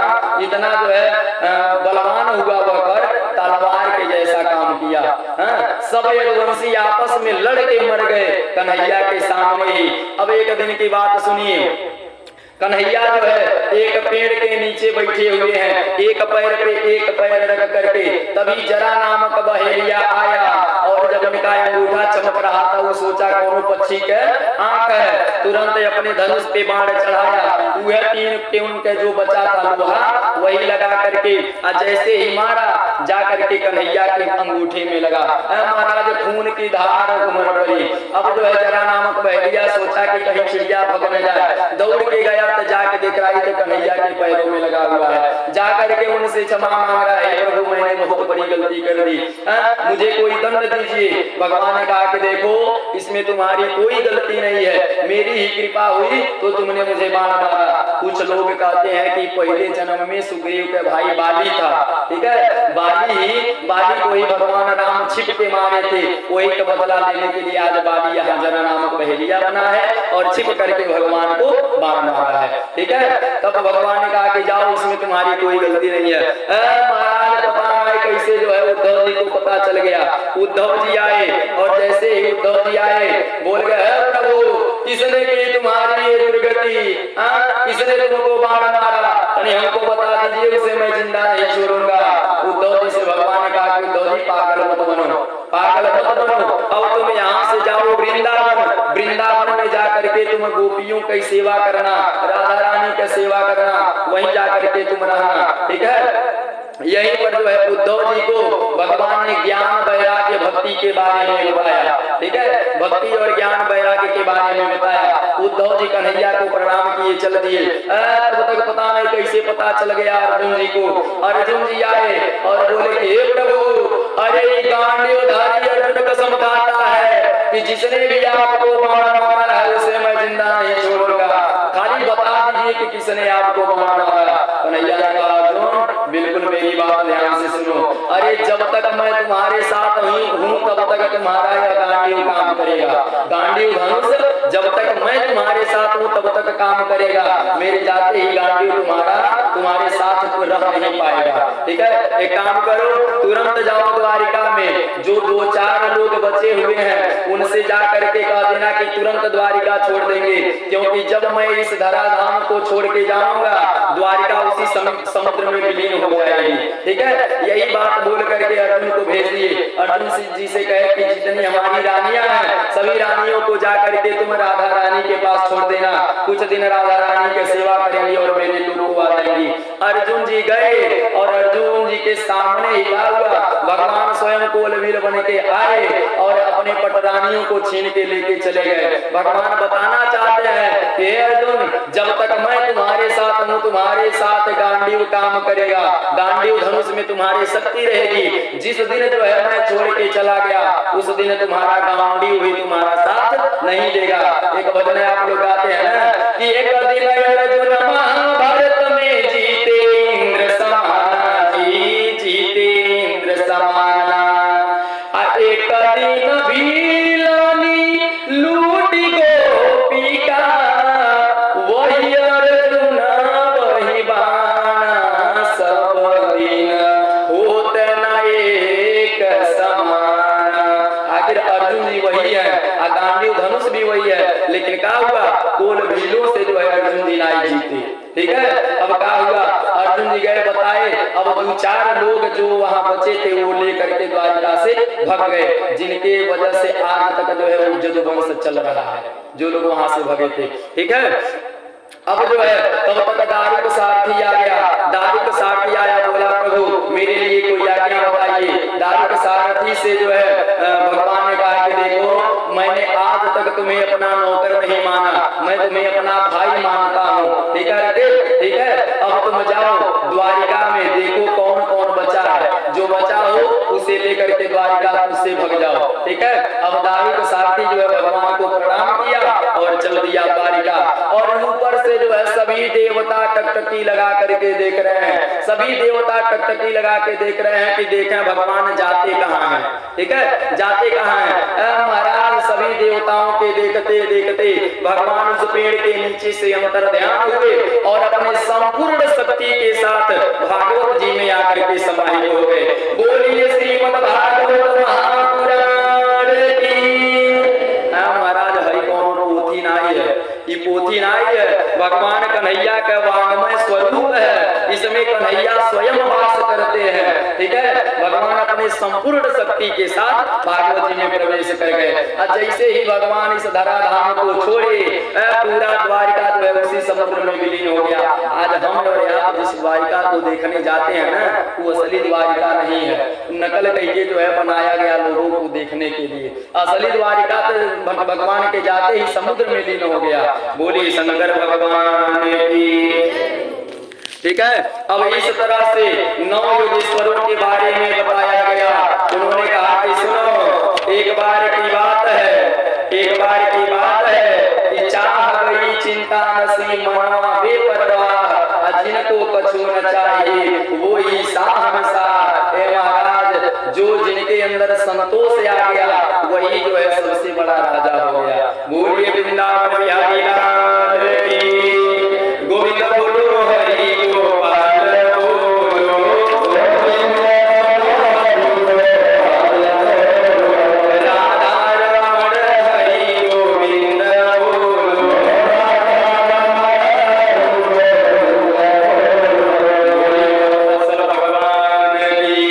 इतना जो है बलवान हुआ वह खर, तलवार के जैसा काम किया। सब यदुवंशी आपस में लड़ के मर गए कन्हैया के सामने ही। अब एक दिन की बात सुनिए, कन्हैया जो है एक पेड़ के नीचे बैठे हुए हैं, एक पैर पे एक पैर रख करके, तभी जरा नामक बहेलिया आया और जब उनका अंगूठा चमक रहा था वो सोचा कौन पक्षी के आंख है, तुरंत अपने धनुष पे बाण चढ़ाया। वह तीन ट्यून के जो बचा था लोहा वही लगा करके जैसे ही मारा जा करके कन्हैया के अंगूठे में लगा। महाराज खून की धार उमड़ पड़ी। अब जो है जरा नामक बहेलिया सोचा कि कहीं चिड़िया भग न जाए, दौड़ के गया तो जाके देख रहा है तो कन्हैया के पैरों में लगा हुआ है। जाकर के उनसे क्षमा मांग रहा है, प्रभु मैंने बहुत बड़ी गलती कर दी, मुझे कोई दंड दीजिए। भगवान ने कहा कि देखो इसमें तुम्हारी कोई गलती नहीं है, मेरी ही कृपा हुई तो तुमने मुझे बाण मारा। कुछ लोग कहते हैं कि पहले जन्म में सुग्रीव के भाई बाली था। ठीक है, बाली को ही भगवान राम छिप के मारे थे, वही का बदला लेने के लिए आज बाली यहाँ जरा नामक बहेलिया बना है और छिप करके भगवान को बाण मारा है। ठीक है, तब भगवान ने कहा कि जाओ इसमें तुम्हारी कोई गलती नहीं है। महाराज पता नहीं कैसे जो है उद्धव जी को पता चल गया। उद्धव जी आए और जैसे ही उद्धव जी आए बोल गए प्रभु किसने की तुम्हारी ये दुर्गति, किसने तुमको बाण मारा, हमको बता दीजिए उसे मैं जिंदा नहीं छोड़ूंगा। उद्धव जी से भगवान ने कहा कि उद्धव जी पागल मत बनो, पागल मत बनो, अब तुम यहाँ से जाओ वृंदावन, वृंदावन में जा करके तुम गोपियों की सेवा करना, राधा रानी की सेवा करना, वहीं जा करके तुम रहना। ठीक है, यहीं पर जो है उद्धव जी को भगवान ने ज्ञान वैराग्य भक्ति के बारे में बताया। ठीक है, भक्ति और ज्ञान वैराग्य के बारे में बताया। उद्धव जी कन्हैया को प्रणाम किए चल दिए। तब तक पता नहीं कैसे पता चल गया अर्जुन जी को। अर्जुन जी आए और बोले कि हे प्रभु, अरे गांडीवधारी अर्जुन कसम खाता है कि जिसने भी आपको बाण मारा है उसे मैं जिंदा नहीं छोड़ूंगा, खाली बता दीजिए कि किसने आपको बाण मारा। कन्हैया ने कहा अर्जुन बिल्कुल मेरी बात ध्यान से सुनो, अरे जब तक मैं तुम्हारे साथ हूँ तब तक तुम्हारा यह गांडीव काम करेगा, गांडीव धनुष जब तक मैं तुम्हारे साथ हूँ तब तक काम करेगा, मेरे जाते ही गांडीव तुम्हारे साथ तो रह नहीं पाएगा। ठीक है, एक काम करो तुरंत जाओ द्वारिका में, जो 2-4 लोग बचे हुए हैं उनसे जा करके कह देना कि तुरंत द्वारिका छोड़ देंगे, क्योंकि जब मैं इस धराधाम को छोड़ के जाऊंगा द्वारिका उसी समुद्र में विलीन हो जाएगी। ठीक है, यही बात बोल करके अर्जुन को भेज दिए। अर्जुन जी से कहे कि जितनी हमारी रानियां हैं सभी रानियों को जा करके तुम राधा रानी के पास छोड़ देना, कुछ दिन राधा रानी की सेवा करेंगी और मेरे लोग को आ जाएंगी। अर्जुन जी गए और अर्जुन जी के सामने ही क्या हुआ, भगवान स्वयं कोलवीर बन के आए और अपने पटरानियों को छीन के लेके चले गए। भगवान बताना चाहते हैं कि अर्जुन जब तक मैं तुम्हारे साथ हूँ तुम्हारे साथ गांडीव काम करेगा, गांडीव धनुष में तुम्हारी शक्ति रहेगी। जिस दिन जो है मैं छोड़ के चला गया उस दिन तुम्हारा गांडीव भी तुम्हारा साथ नहीं देगा। एक भजन आप लोग गाते हैं ना कि एक दिन अर्जुन महाभारत में जीते इंद्र समाना, जीते इंद्र समाना, एक दिन भीलानी लूट गोपी का, वही अर्जुन वही बाणा, सब दिन होते न एक समाना। आखिर अर्जुन जी वही है, गांडीव धनुष भी वही है, लेकिन क्या हुआ कोल भीलों से जो है अर्जुन जी नहीं जीते। ठीक है, अब क्या हुआ अर्जुन जी गए बताए, अब 2-4 लोग जो वहां बचे थे वो लेकर के द्वारिका से भग गए, जिनके वजह से आज तक जो है वो यदुवंश चल रहा है, जो लोग वहां से भगे थे। ठीक है, अब जो है तब तक दारुक सारथी आ गया। दारुक सारथी आया, बोला प्रभु मेरे लिए कोई आज्ञा बताइए। दारुक सारथी से जो है भगवान ने कहा कि देखो मैंने आज तक तुम्हें अपना नौकर नहीं माना, मैं तुम्हें अपना भाई मानता हूँ। ठीक है, ठीक है। अब तुम जाओ द्वारिका में, देखो कौन कौन बचा है, जो बचा हो उसे लेकर के द्वारिका उससे भग जाओ। ठीक है। अब दाहिक सारथी जो है भगवान को प्रणाम किया और चल दिया द्वारिका। और ऊपर से जो है सभी देवता टकटकी लगा करके देख रहे हैं, सभी देवता टकटकी लगा के देख रहे हैं कि देखें भगवान जाते कहाँ हैं। ठीक है, जाते कहाँ हैं। महाराज सभी देवताओं के देखते देखते भगवान उस पेड़ के नीचे से अंतर ध्यान हुए और अपने संपूर्ण शक्ति के साथ भागवत जी में आकर के समाहित हो गए। बोलिए श्रीमद् भागवत महापुराण की। महाराज हरि कौन पोथी नाई है, ये पोथी नाई है, भगवान कन्हैया का वांगमय स्वरूप है, इसमें कन्हैया स्वयं वास करते हैं। ठीक है, भगवान अपने संपूर्ण शक्ति के साथ भागवत जी में प्रवेश कर गए। और जैसे ही भगवान इस धराधाम को छोड़े, पूरा द्वारिका जो है उसी समुद्र में विलीन हो गया। आज हम और आप जिस द्वारिका को देखने जाते हैं ना, वो असली द्वारिका नहीं है, नकल करके जो है बनाया गया लोगों को देखने के लिए। असली द्वारिका तो भगवान के जाते ही समुद्र में लीन हो गया। बोलिए शंकर भगवान की। ठीक है। अब इस तरह से 9 योगेश्वरों के बारे में बताया गया। उन्होंने कहा कि सुनो, एक बार की बात है, एक बार की बात है कि चाह गई चिंता नसी मनवा बेपरवाह, जिनको कछु न चाहिए वो ही साहसा। महाराज जो जिनके अंदर संतोष आ गया वही जो है सबसे बड़ा राजा हो गया। बोलिए वृंदावन बिहारी लाल की। गोविंद बोलो हरि गोपाल बोलो, राधा रमण हरि गोविंद बोलो, भगवान की।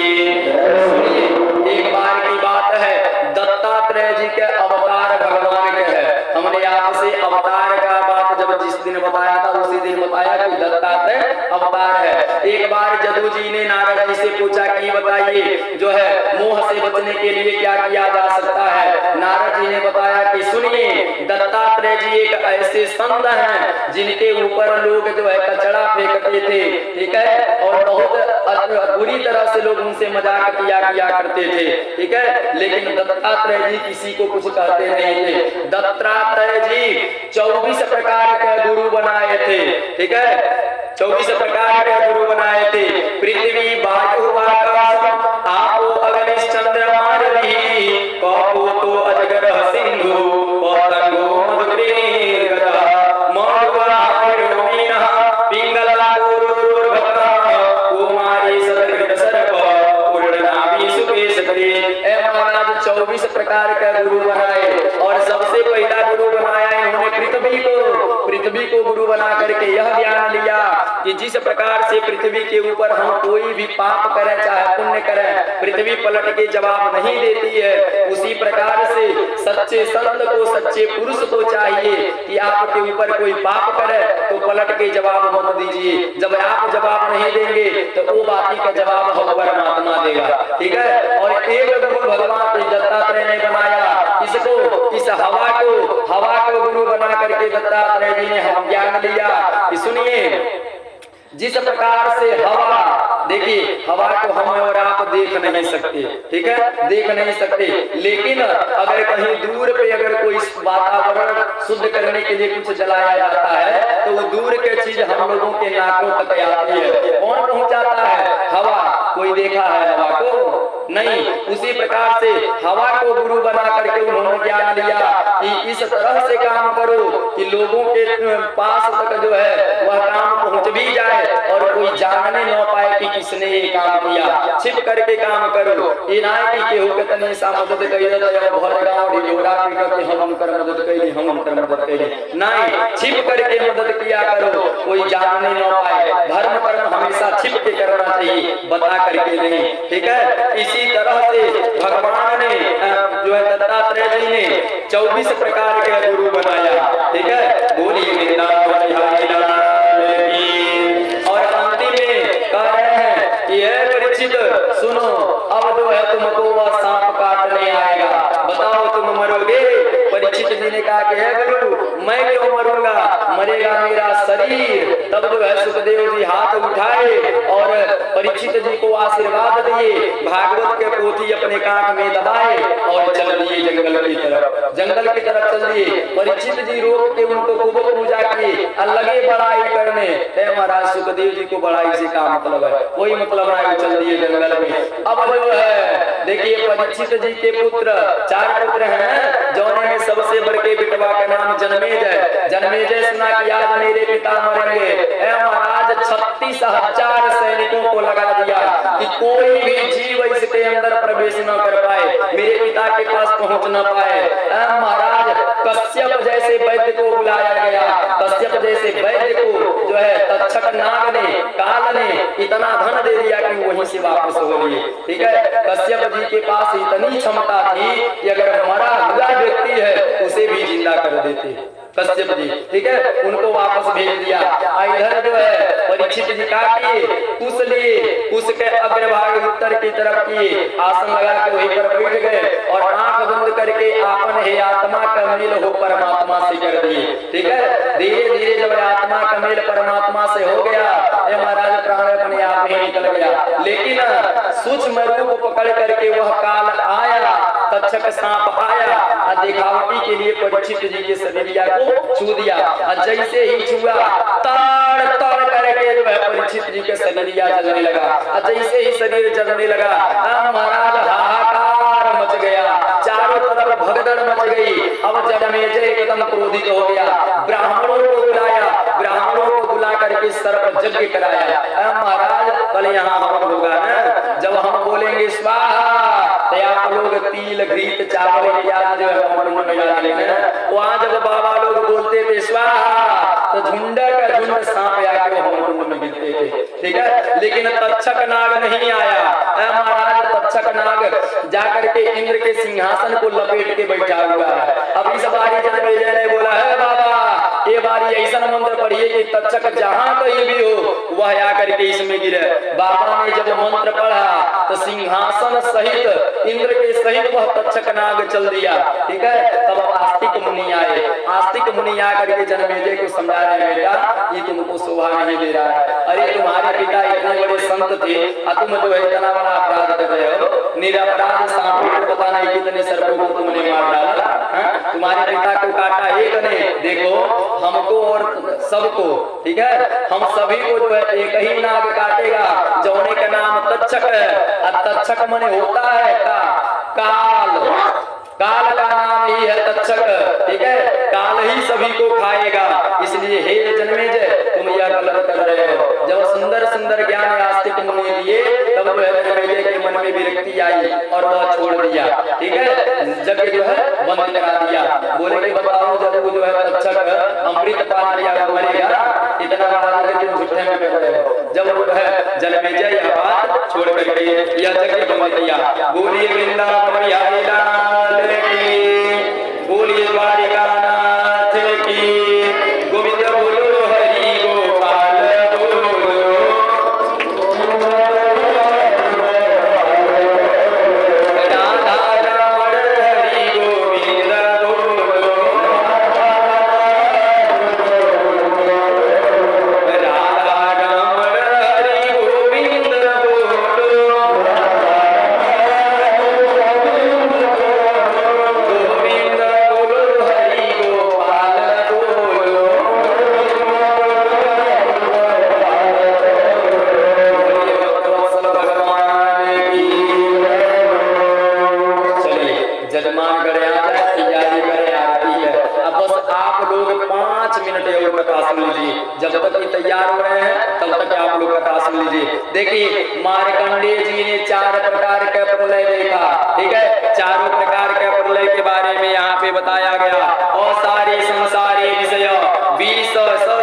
एक बार की बात है, दत्तात्रेय जी के अवतार भगवान के हैं। हमने आपसे अवतार का बात जब जिस दिन बताया था उसी दिन बताया कि दत्तात्रेय अवतार है। एक बार जदू जी ने नारद जी से पूछा कि बताइए जो है मोह से बचने के लिए क्या किया जा सकता है। नारद जी ने बताया कि सुनिए, दत्तात्रेय जी एक ऐसे संत हैं जिनके ऊपर लोग जो है कचरा फेंकते थे। ठीक है, और बहुत बुरी तरह से लोग उनसे मजाक किया करते थे। ठीक है, लेकिन दत्तात्रेय जी किसी को कुछ कहते नहीं थे। दत्तात्रेय जी 24 प्रकार के गुरु बनाए थे। ठीक है, 24 प्रकार के गुरु बनाए थे। पृथ्वी वायु आकाश आपो अग्नि चंद्रमा रवि, कपो तो अजगर सिंधु, पतंगो मधुग्रीव गदा, मधुरा मीना पिंगला गुरुर्भगा, कुमारी सदकृत सर्प पूर्णनाभि सुकेश करे। महाराज 24 प्रकार का गुरु बनाए और सबसे पहला गुरु बनाया इन्होंने पृथ्वी को गुरु बना करके यह ज्ञान लिया कि जिस प्रकार से पृथ्वी के ऊपर हम कोई भी पाप करें चाहे पुण्य करें, पृथ्वी पलट के जवाब नहीं देती है। उसी प्रकार से सच्चे संत को, सच्चे पुरुष को चाहिए कि आपके ऊपर कोई पाप करे तो पलट के जवाब मत दीजिए। जब आप जवाब नहीं देंगे तो वो बाकी का जवाब हम परमात्मा देगा। ठीक है, और एक गुरु भगवान दत्तात्रेय ने बनाया, इसको इस हवा को गुरु बना करके दत्तात्रेय जी ने हम ज्ञान लिया कि सुनिए, जिस प्रकार से हवा, देखिए हवा को हम और आप देख नहीं सकते। ठीक है, देख नहीं सकते, लेकिन अगर कहीं दूर पे अगर कोई वातावरण शुद्ध करने के लिए कुछ जलाया जाता है तो वो दूर के चीज हम लोगों के नाकों तक आती है। कौन पहुंचाता है? हवा। कोई देखा है हवा को? नहीं। उसी प्रकार से हवा को गुरु बना करके उन्होंने ज्ञान लिया कि इस तरह से काम करो कि लोगों के पास तक जो है वह काम पहुंच भी जाए और कोई जानने न पाए कि किसने ये काम किया। छिप करके काम करो। ये ना कि केहू के तनी सा मदद कइले तो भर गांव ढिढोरा पीट के हम कर मदद कइले, हम कर मदद कइले। नहीं, छिप करके मदद किया करो, कोई जानने न पाए। धर्म कर्म हमेशा छिप के करना चाहिए, बता करके नहीं। ठीक है, इसी तरह से भगवान ने जो है दत्तात्रेय जी ने 24 प्रकार के गुरु बनाया। ठीक है, बोलिए वृंदावन बिहारी लाल की। और अंतिम में कह रहे हैं कि हे परीक्षित सुनो, अब जो है तुमको वह सांप काटने आएगा। बताओ तुम मरोगे शरीर। तब जो है सुखदेव जी हाथ उठाए और परीक्षित जी को आशीर्वाद दिए, भागवत के पोथी अपने कान में दबाए और चल दिए जंगल की तरफ। जंगल की तरफ चल दिए। परीक्षित जी रोक के उनको खूब पूजा की, लगे बड़ाई करने। महाराज सुखदेव जी को बड़ाई से का मतलब है, कोई मतलब नहीं, चल दिए जंगल में। अब जो है देखिए परीक्षित जी के पुत्र, 4 पुत्र हैं, जौने में सबसे बड़े बेटवा का नाम जन्मेजय। जन्मेजय सुना कि आज मेरे पिता मरेंगे। महाराज 36,000 सैनिकों को लगा दिया कि कोई भी जीव इसके अंदर प्रवेश न कर पाए, मेरे पिता के पास पहुंच न पाए। महाराज कश्यप जैसे वैद्य को बुलाया गया। कश्यप जैसे वैद्य को जो है तक्षक नाग ने, काल ने इतना धन दे दिया कि वहीं से वापस हो लिए। ठीक है, कश्यप जी के पास इतनी क्षमता थी कि अगर मरा हुआ व्यक्ति है उसे भी जिंदा कर देते कश्यप जी। ठीक है, उनको वापस भेज दिया। इधर जो है परीक्षित जी का कुश लिए, उसके अग्रभाग उत्तर की तरफ किए, आसन लगा के वहीं पर बैठ गए और आंख बंद करके आपन हे आत्मा का मेल हो परमात्मा से कर दिए। ठीक है, धीरे धीरे जब आत्मा का मेल परमात्मा से हो गया, महाराज प्राण अपने आप ही निकल गया। लेकिन सूक्ष्म रूप पकड़ करके वह काल आया, तक्षक सांप आया और दिखावटी के लिए परीक्षित जी के शरीरिया को छू दिया। और जैसे ही छुआ ताड़ ताड़ करके जो है परीक्षित जी के शरीरिया जलने लगा। और जैसे ही शरीर जलने लगा, महाराज हाहाकार मच गया, चारों तरफ भगदड़ मच गई। अब जन्मेजय एकदम क्रोधित हो गया, ब्राह्मणों को बुलाया, ब्राह्मणों को बुला करके सर्प यज्ञ कराया। महाराज कल यहाँ हवन होगा ना, जब हम बोलेंगे स्वाहा तो आप लोग तिल घृत चावल इत्यादि जो है वहाँ जब बाबा लोग बोलते थे स्वाहा तो झुंड का झुंड सांप आके हवन कुंड में गिरते थे। ठीक है, लेकिन तक्षक नाग नहीं आया। महाराज तक्षक नाग जाकर के इंद्र के सिंहासन को लपेट के बैठा हुआ है। अब इस बारी जन्मेजय ने बोला है बाबा ये बारी ऐसा मंत्र पढ़िए कि तक्षक जहाँ कहीं भी हो वह आकर के इसमें गिरे। बाबा ने जब मंत्र पढ़ा तो सिंहासन सहित इंद्र के सहित वह तक्षक नाग चल दिया। ठीक है, तब आस्तिक मुनि आए। आस्तिक मुनि आकर के जन्मेजय को समझा रहे बेटा ये तुमको शोभा नहीं दे रहा है, अरे तुम्हारे पिता इतने बड़े संत थे और तुम जो है इतना बड़ा अपराध कर रहे हो। निरपराध सांपों को पता नहीं कितने सर्पों को तुमने मार डाला। तुम्हारे पिता को काटा एक ने, देखो हमको और सबको। ठीक है, हम सभी को जो है एक ही नाग काटेगा जौने का नाम तक्षक है। और तक्षक मने होता है काल, काल का नाम ही है तक्षक। ठीक है, काल ही सभी को खाएगा। इसलिए हे जन्मेजय तुम यह गलत कर रहे हो। जब सुंदर सुंदर ज्ञान आस्तिक मुनि दिए तब जो है जन्मेजय के मन में विरक्ति आई और वह छोड़ दिया। ठीक है, जग जो है बंद करा दिया। बोले कि बताओ जब वो जो है तक्षक अमृत पान लिया मरेगा, इतना बड़ा तुम झूठे में पड़ रहे हो। जब वो है जन्मेजय यह बात छोड़ करके यह जग बंद किया। बोलिए वृंदावन बिहारी लाल की, बोलिए द्वारिका नाथ की, गोविंद बोलो हरि गोपाल बोलो, राधा रमण हरि गोविंद बोलो, राधा रमण हरि गोविंद बोलो, गोविंद बोलो हरि गोपाल बोलो, वत्सल भगवान की। चलिए जजमान गड़े आ जाए, तैयारी करे आती है। अब बस आप लोग 5 मिनट और कथा सुन लीजिए। जब तक ये तैयार हो रहे हैं तब तक आप लोग कथा सुन लीजिए। देखिए मार्कंडेय जी ने 4 प्रकार के प्रलय देखा। ठीक है, चारों प्रकार के प्रलय के बारे में यहाँ पे बताया गया। और सारे संसारी विषय 20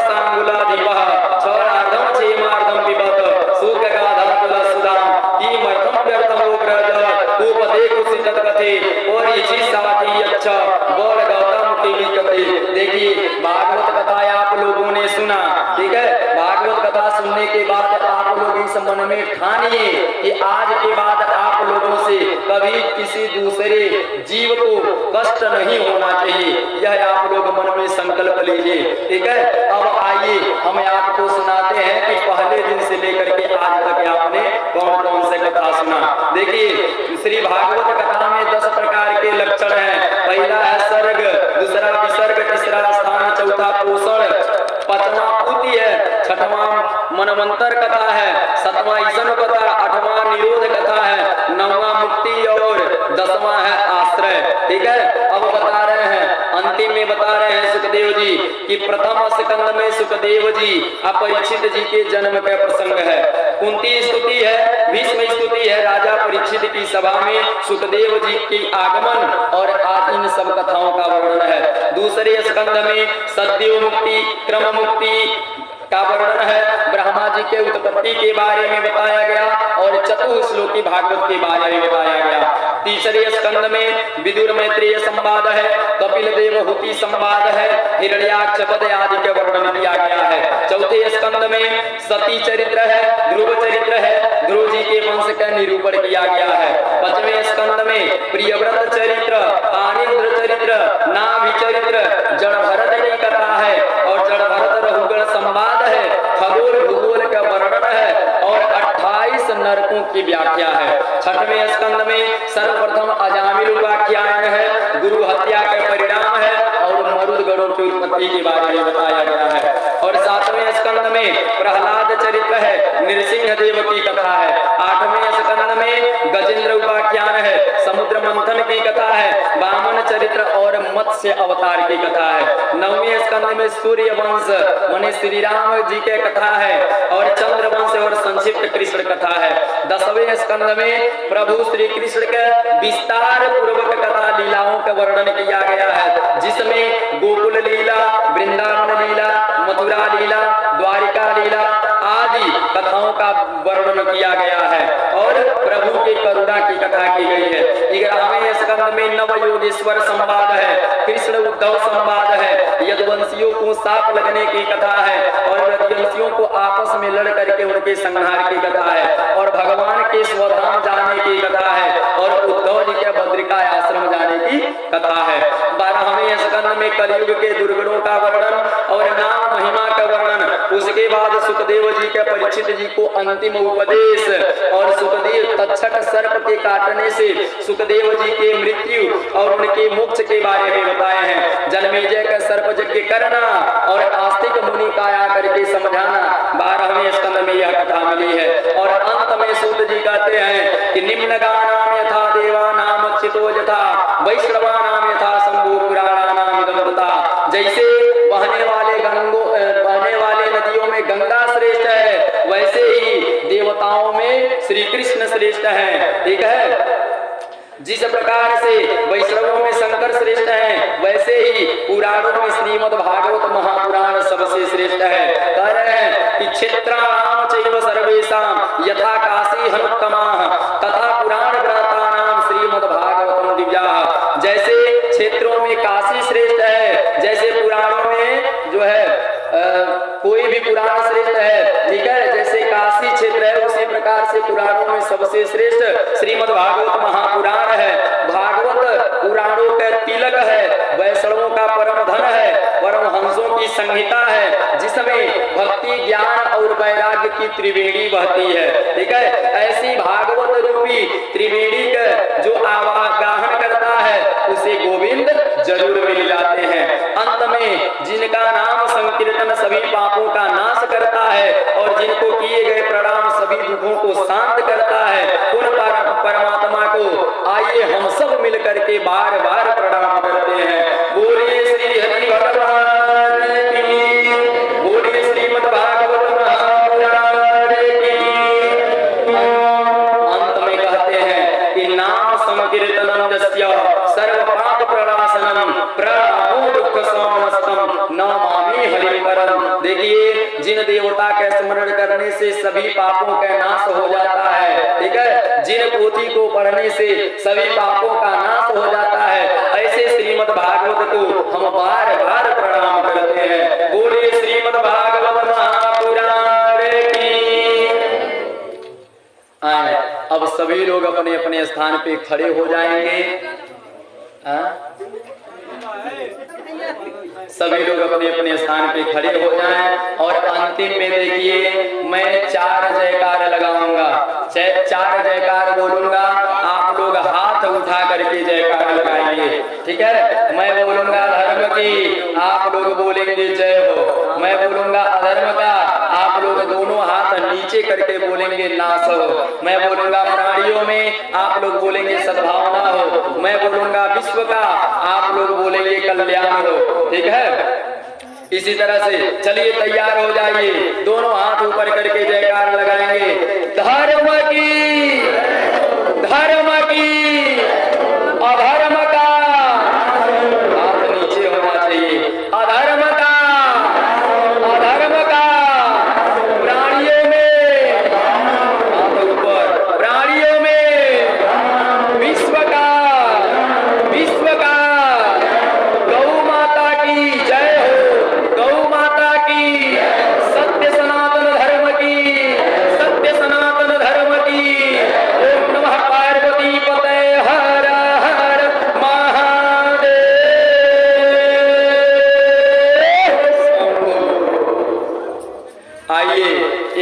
सांगुलाधिपः क्षौरार्धम क्षेमार्धम पिबत सुख गाधा तुलसुदाम किमर्थम व्यर्थम उग्रज उपदे कुसित कथे और इसी साथी अच्छा बोल गौतम की कथे। देखिए भागवत कथा आप लोगों ने सुना। ठीक है, भागवत कथा सुनने के बाद आप लोग इस मन में ठानिए कि आज के बाद आप लोगों से कभी किसी दूसरे जीव को कष्ट नहीं होना चाहिए। यह आप लोग मन में संकल्प लीजिए, ठीक है। अब आइए हम आपको सुनाते हैं कि पहले दिन से लेकर के आज तक आपने कौन कौन से कथा सुना। देखिए श्री भागवत कथा में 10 प्रकार के लक्षण हैं। पहला है सर्ग, दूसरा विसर्ग, तीसरा स्थान, चौथा पोषण, पांचवा पूति है, छठवां मनवंतर कथा है, सातवां ईशन कथा, आठवां निरोध कथा है, नौवां मुक्ति और 10वां है आश्रय, ठीक है। अब बता रहे हैं, अंतिम में बता रहे हैं सुखदेव जी कि प्रथम स्कंद में सुखदेव जी अपरिचित जी के जन्म का प्रसंग है। कुंती स्तुति है, भीष्म स्तुति है, राजा परीक्षित की सभा में सुखदेव जी के आगमन और आज इन सब कथाओं का वर्णन है। दूसरे स्कंद में सद्यो मुक्ति, क्रम मुक्ति का वर्णन है, ब्रह्मा जी के उत्पत्ति के बारे में बताया गया और चतुश्लोकी भागवत के बारे में बताया गया। तीसरे स्कंद में विदुर मैत्रेय संवाद है, कपिल देवहूति संवाद है, हिरण्याक्ष वध आदि के वर्णन किया गया है। चौथे स्कंद में सती चरित्र है, ध्रुव चरित्र है, ध्रुव जी के वंश का निरूपण किया गया है। पांचवें स्कंद में प्रियव्रत चरित्र, आनिद्र चरित्र, नाभि चरित्र, जड़ भरत की कथा है और जड़ भरत रघुगण संवाद है, खगोल भूगोल का वर्णन है और 28 नरकों की व्याख्या है। छठवें स्कंद में सर्वप्रथम अजामिल उपाख्यान है, गुरु हत्या का परिणाम है और मरुदगणों की उत्पत्ति के बारे में बताया गया है। और सातवें स्कंद में प्रहलाद चरित्र है, नृसिंह देव की कथा है। आठवें स्कंद में गजेंद्र उपाख्यान है, समुद्र मंथन की कथा है, वामन चरित्र और मत्स्य अवतार की कथा है। नौवें स्कंद में सूर्य वंश माने श्री राम जी के कथा है और चंद्र वंश और संक्षिप्त कृष्ण कथा है। 10वें स्कंद में प्रभु श्री कृष्ण के विस्तार पूर्वक कथा लीलाओं का वर्णन किया गया है, जिसमें गोकुल लीला, वृंदावन लीला, मथुरा लीला, द्वारिका लीला आदि कथाओं का वर्णन किया गया है और प्रभु की करुणा की कथा की गई है। 11वें स्कंद में नवयोगेश्वर संवाद है, कृष्ण उद्धव संवाद है, यदुवंशियों को सांप लगने की कथा है और यदुवंशियों को आपस में लड़ करके उनके संहार की कथा है और भगवान के स्वधाम जाने की कथा है और उद्धव जी के बद्रिका आश्रम जाने की कथा है। 12वें स्कंद में कलयुग के दुर्गुणों का वर्णन और नाम महिमा का वर्णन, उसके बाद सुखदेव जी के परीक्षित जी को अंतिम उपदेश और सुखदेव तक्षक सर्प के काटने से सुखदेव जी के मृत्यु और उनके मोक्ष के बारे में बताए हैं। जन्मेजय का सर्प यज्ञ करना और आस्तिक मुनि का आकर के समझाना 12वें स्कंद में यह कथा मिली है। और अंत में सूत जी कहते हैं कि निम्न गानाम यथा देवानाम अक्षितो यथा वैष्णवानाम यथा शंभु पुराणानाम इदं तथा। जैसे बहने वाले नदियों में गंगा श्रेष्ठ है, वैसे ही देवताओं में श्री कृष्ण श्रेष्ठ है, ठीक है। जिस प्रकार से वैष्णवों में शंकर श्रेष्ठ है, वैसे ही पुराणों में श्रीमद् भागवत महापुराण सबसे श्रेष्ठ है। कह रहे हैं कि क्षेत्राणाम चैव सर्वेषां यथा काशी हनुत्तमाः तथा पुराण ग्रंथानाम श्रीमद् भागवतम दिव्याः। जैसे क्षेत्रों में काशी श्रेष्ठ है, जैसे पुराणों में जो है कोई भी पुराण श्रेष्ठ है, ठीक है। जैसे काशी क्षेत्र है, उसी प्रकार से पुराणों में सबसे श्रेष्ठ श्रीमद् भागवत महापुराण है। भागवत पुराणों का तिलक है, वैष्णवों का परम धन है, परमहंसों की संहिता है, जिसमें भक्ति, ज्ञान और वैराग्य की त्रिवेणी बहती है, ठीक है। ऐसी भागवत रूपी त्रिवेणी का जो आवाहन करता है उसे गोविंद जरूर मिल जाते हैं। अंत में जिनका नाम संकीर्तन सभी पापों का नाश करता है और जिनको किए गए प्रणाम सभी दुखों को शांत करता है, उन परमात्मा को आइए हम सब मिल करके बार बार प्रणाम करते हैं। बोलिए श्री हरि भगवान की, बोलिए श्रीमद् भागवत महापुराण की। अंत में कहते हैं कि नाम संकीर्तनम यस्य सर्व पाप प्रणाशनम प्रणामो दुख समस्तम नमामि हरिवरम। देखिए जिन देवता का स्मरण करने से सभी पापों का नाश हो जाता है, ठीक है। जिन पोथी को पढ़ने से सभी पापों का नाश हो जाता है, ऐसे श्रीमद् भागवत को हम बार बार प्रणाम करते हैं। बोलिए श्रीमद् भागवत महापुराण की। अब सब सभी लोग अपने अपने स्थान पे खड़े हो जाएंगे। सभी लोग अपने अपने स्थान पे खड़े हो जाएं और अंतिम में देखिए मैं 4 जयकार लगाऊंगा, 4 जयकार बोलूंगा, आप लोग हाथ उठा करके जयकार लगाएंगे। ठीक है, मैं बोलूंगा धर्म की, आप लोग बोलेंगे जय हो। मैं बोलूंगा अधर्म का, आप लोग दोनों हाथ नीचे करके बोलेंगे नाश हो। मैं बोलूंगा प्राणियों में, आप लोग बोलेंगे सद्भावना हो। मैं बोलूंगा विश्व का, आप लोग बोलेंगे कल्याण हो। ठीक है, इसी तरह से चलिए तैयार हो जाइए, दोनों हाथ ऊपर करके जयकार लगाएंगे। धर्म की, धर्म की, अधर्म का, हाथ नीचे होना चाहिए। अधर्म का, अधर्म का, प्राणियों में, हाथ ऊपर, प्राणियों में, विश्व का, विश्व का, गौ माता की जय हो, गौ माता की, सत्य सनातन धर्म की, सत्य सनातन धर्म की। ओम नमः पार्वती पते हर हर महादेव। आइए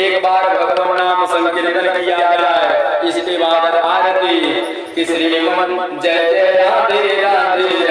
एक बार भगवान नाम संकीर्तन किया जाए, इसके बाद आरती। श्रीमन जय जय राधे राधे।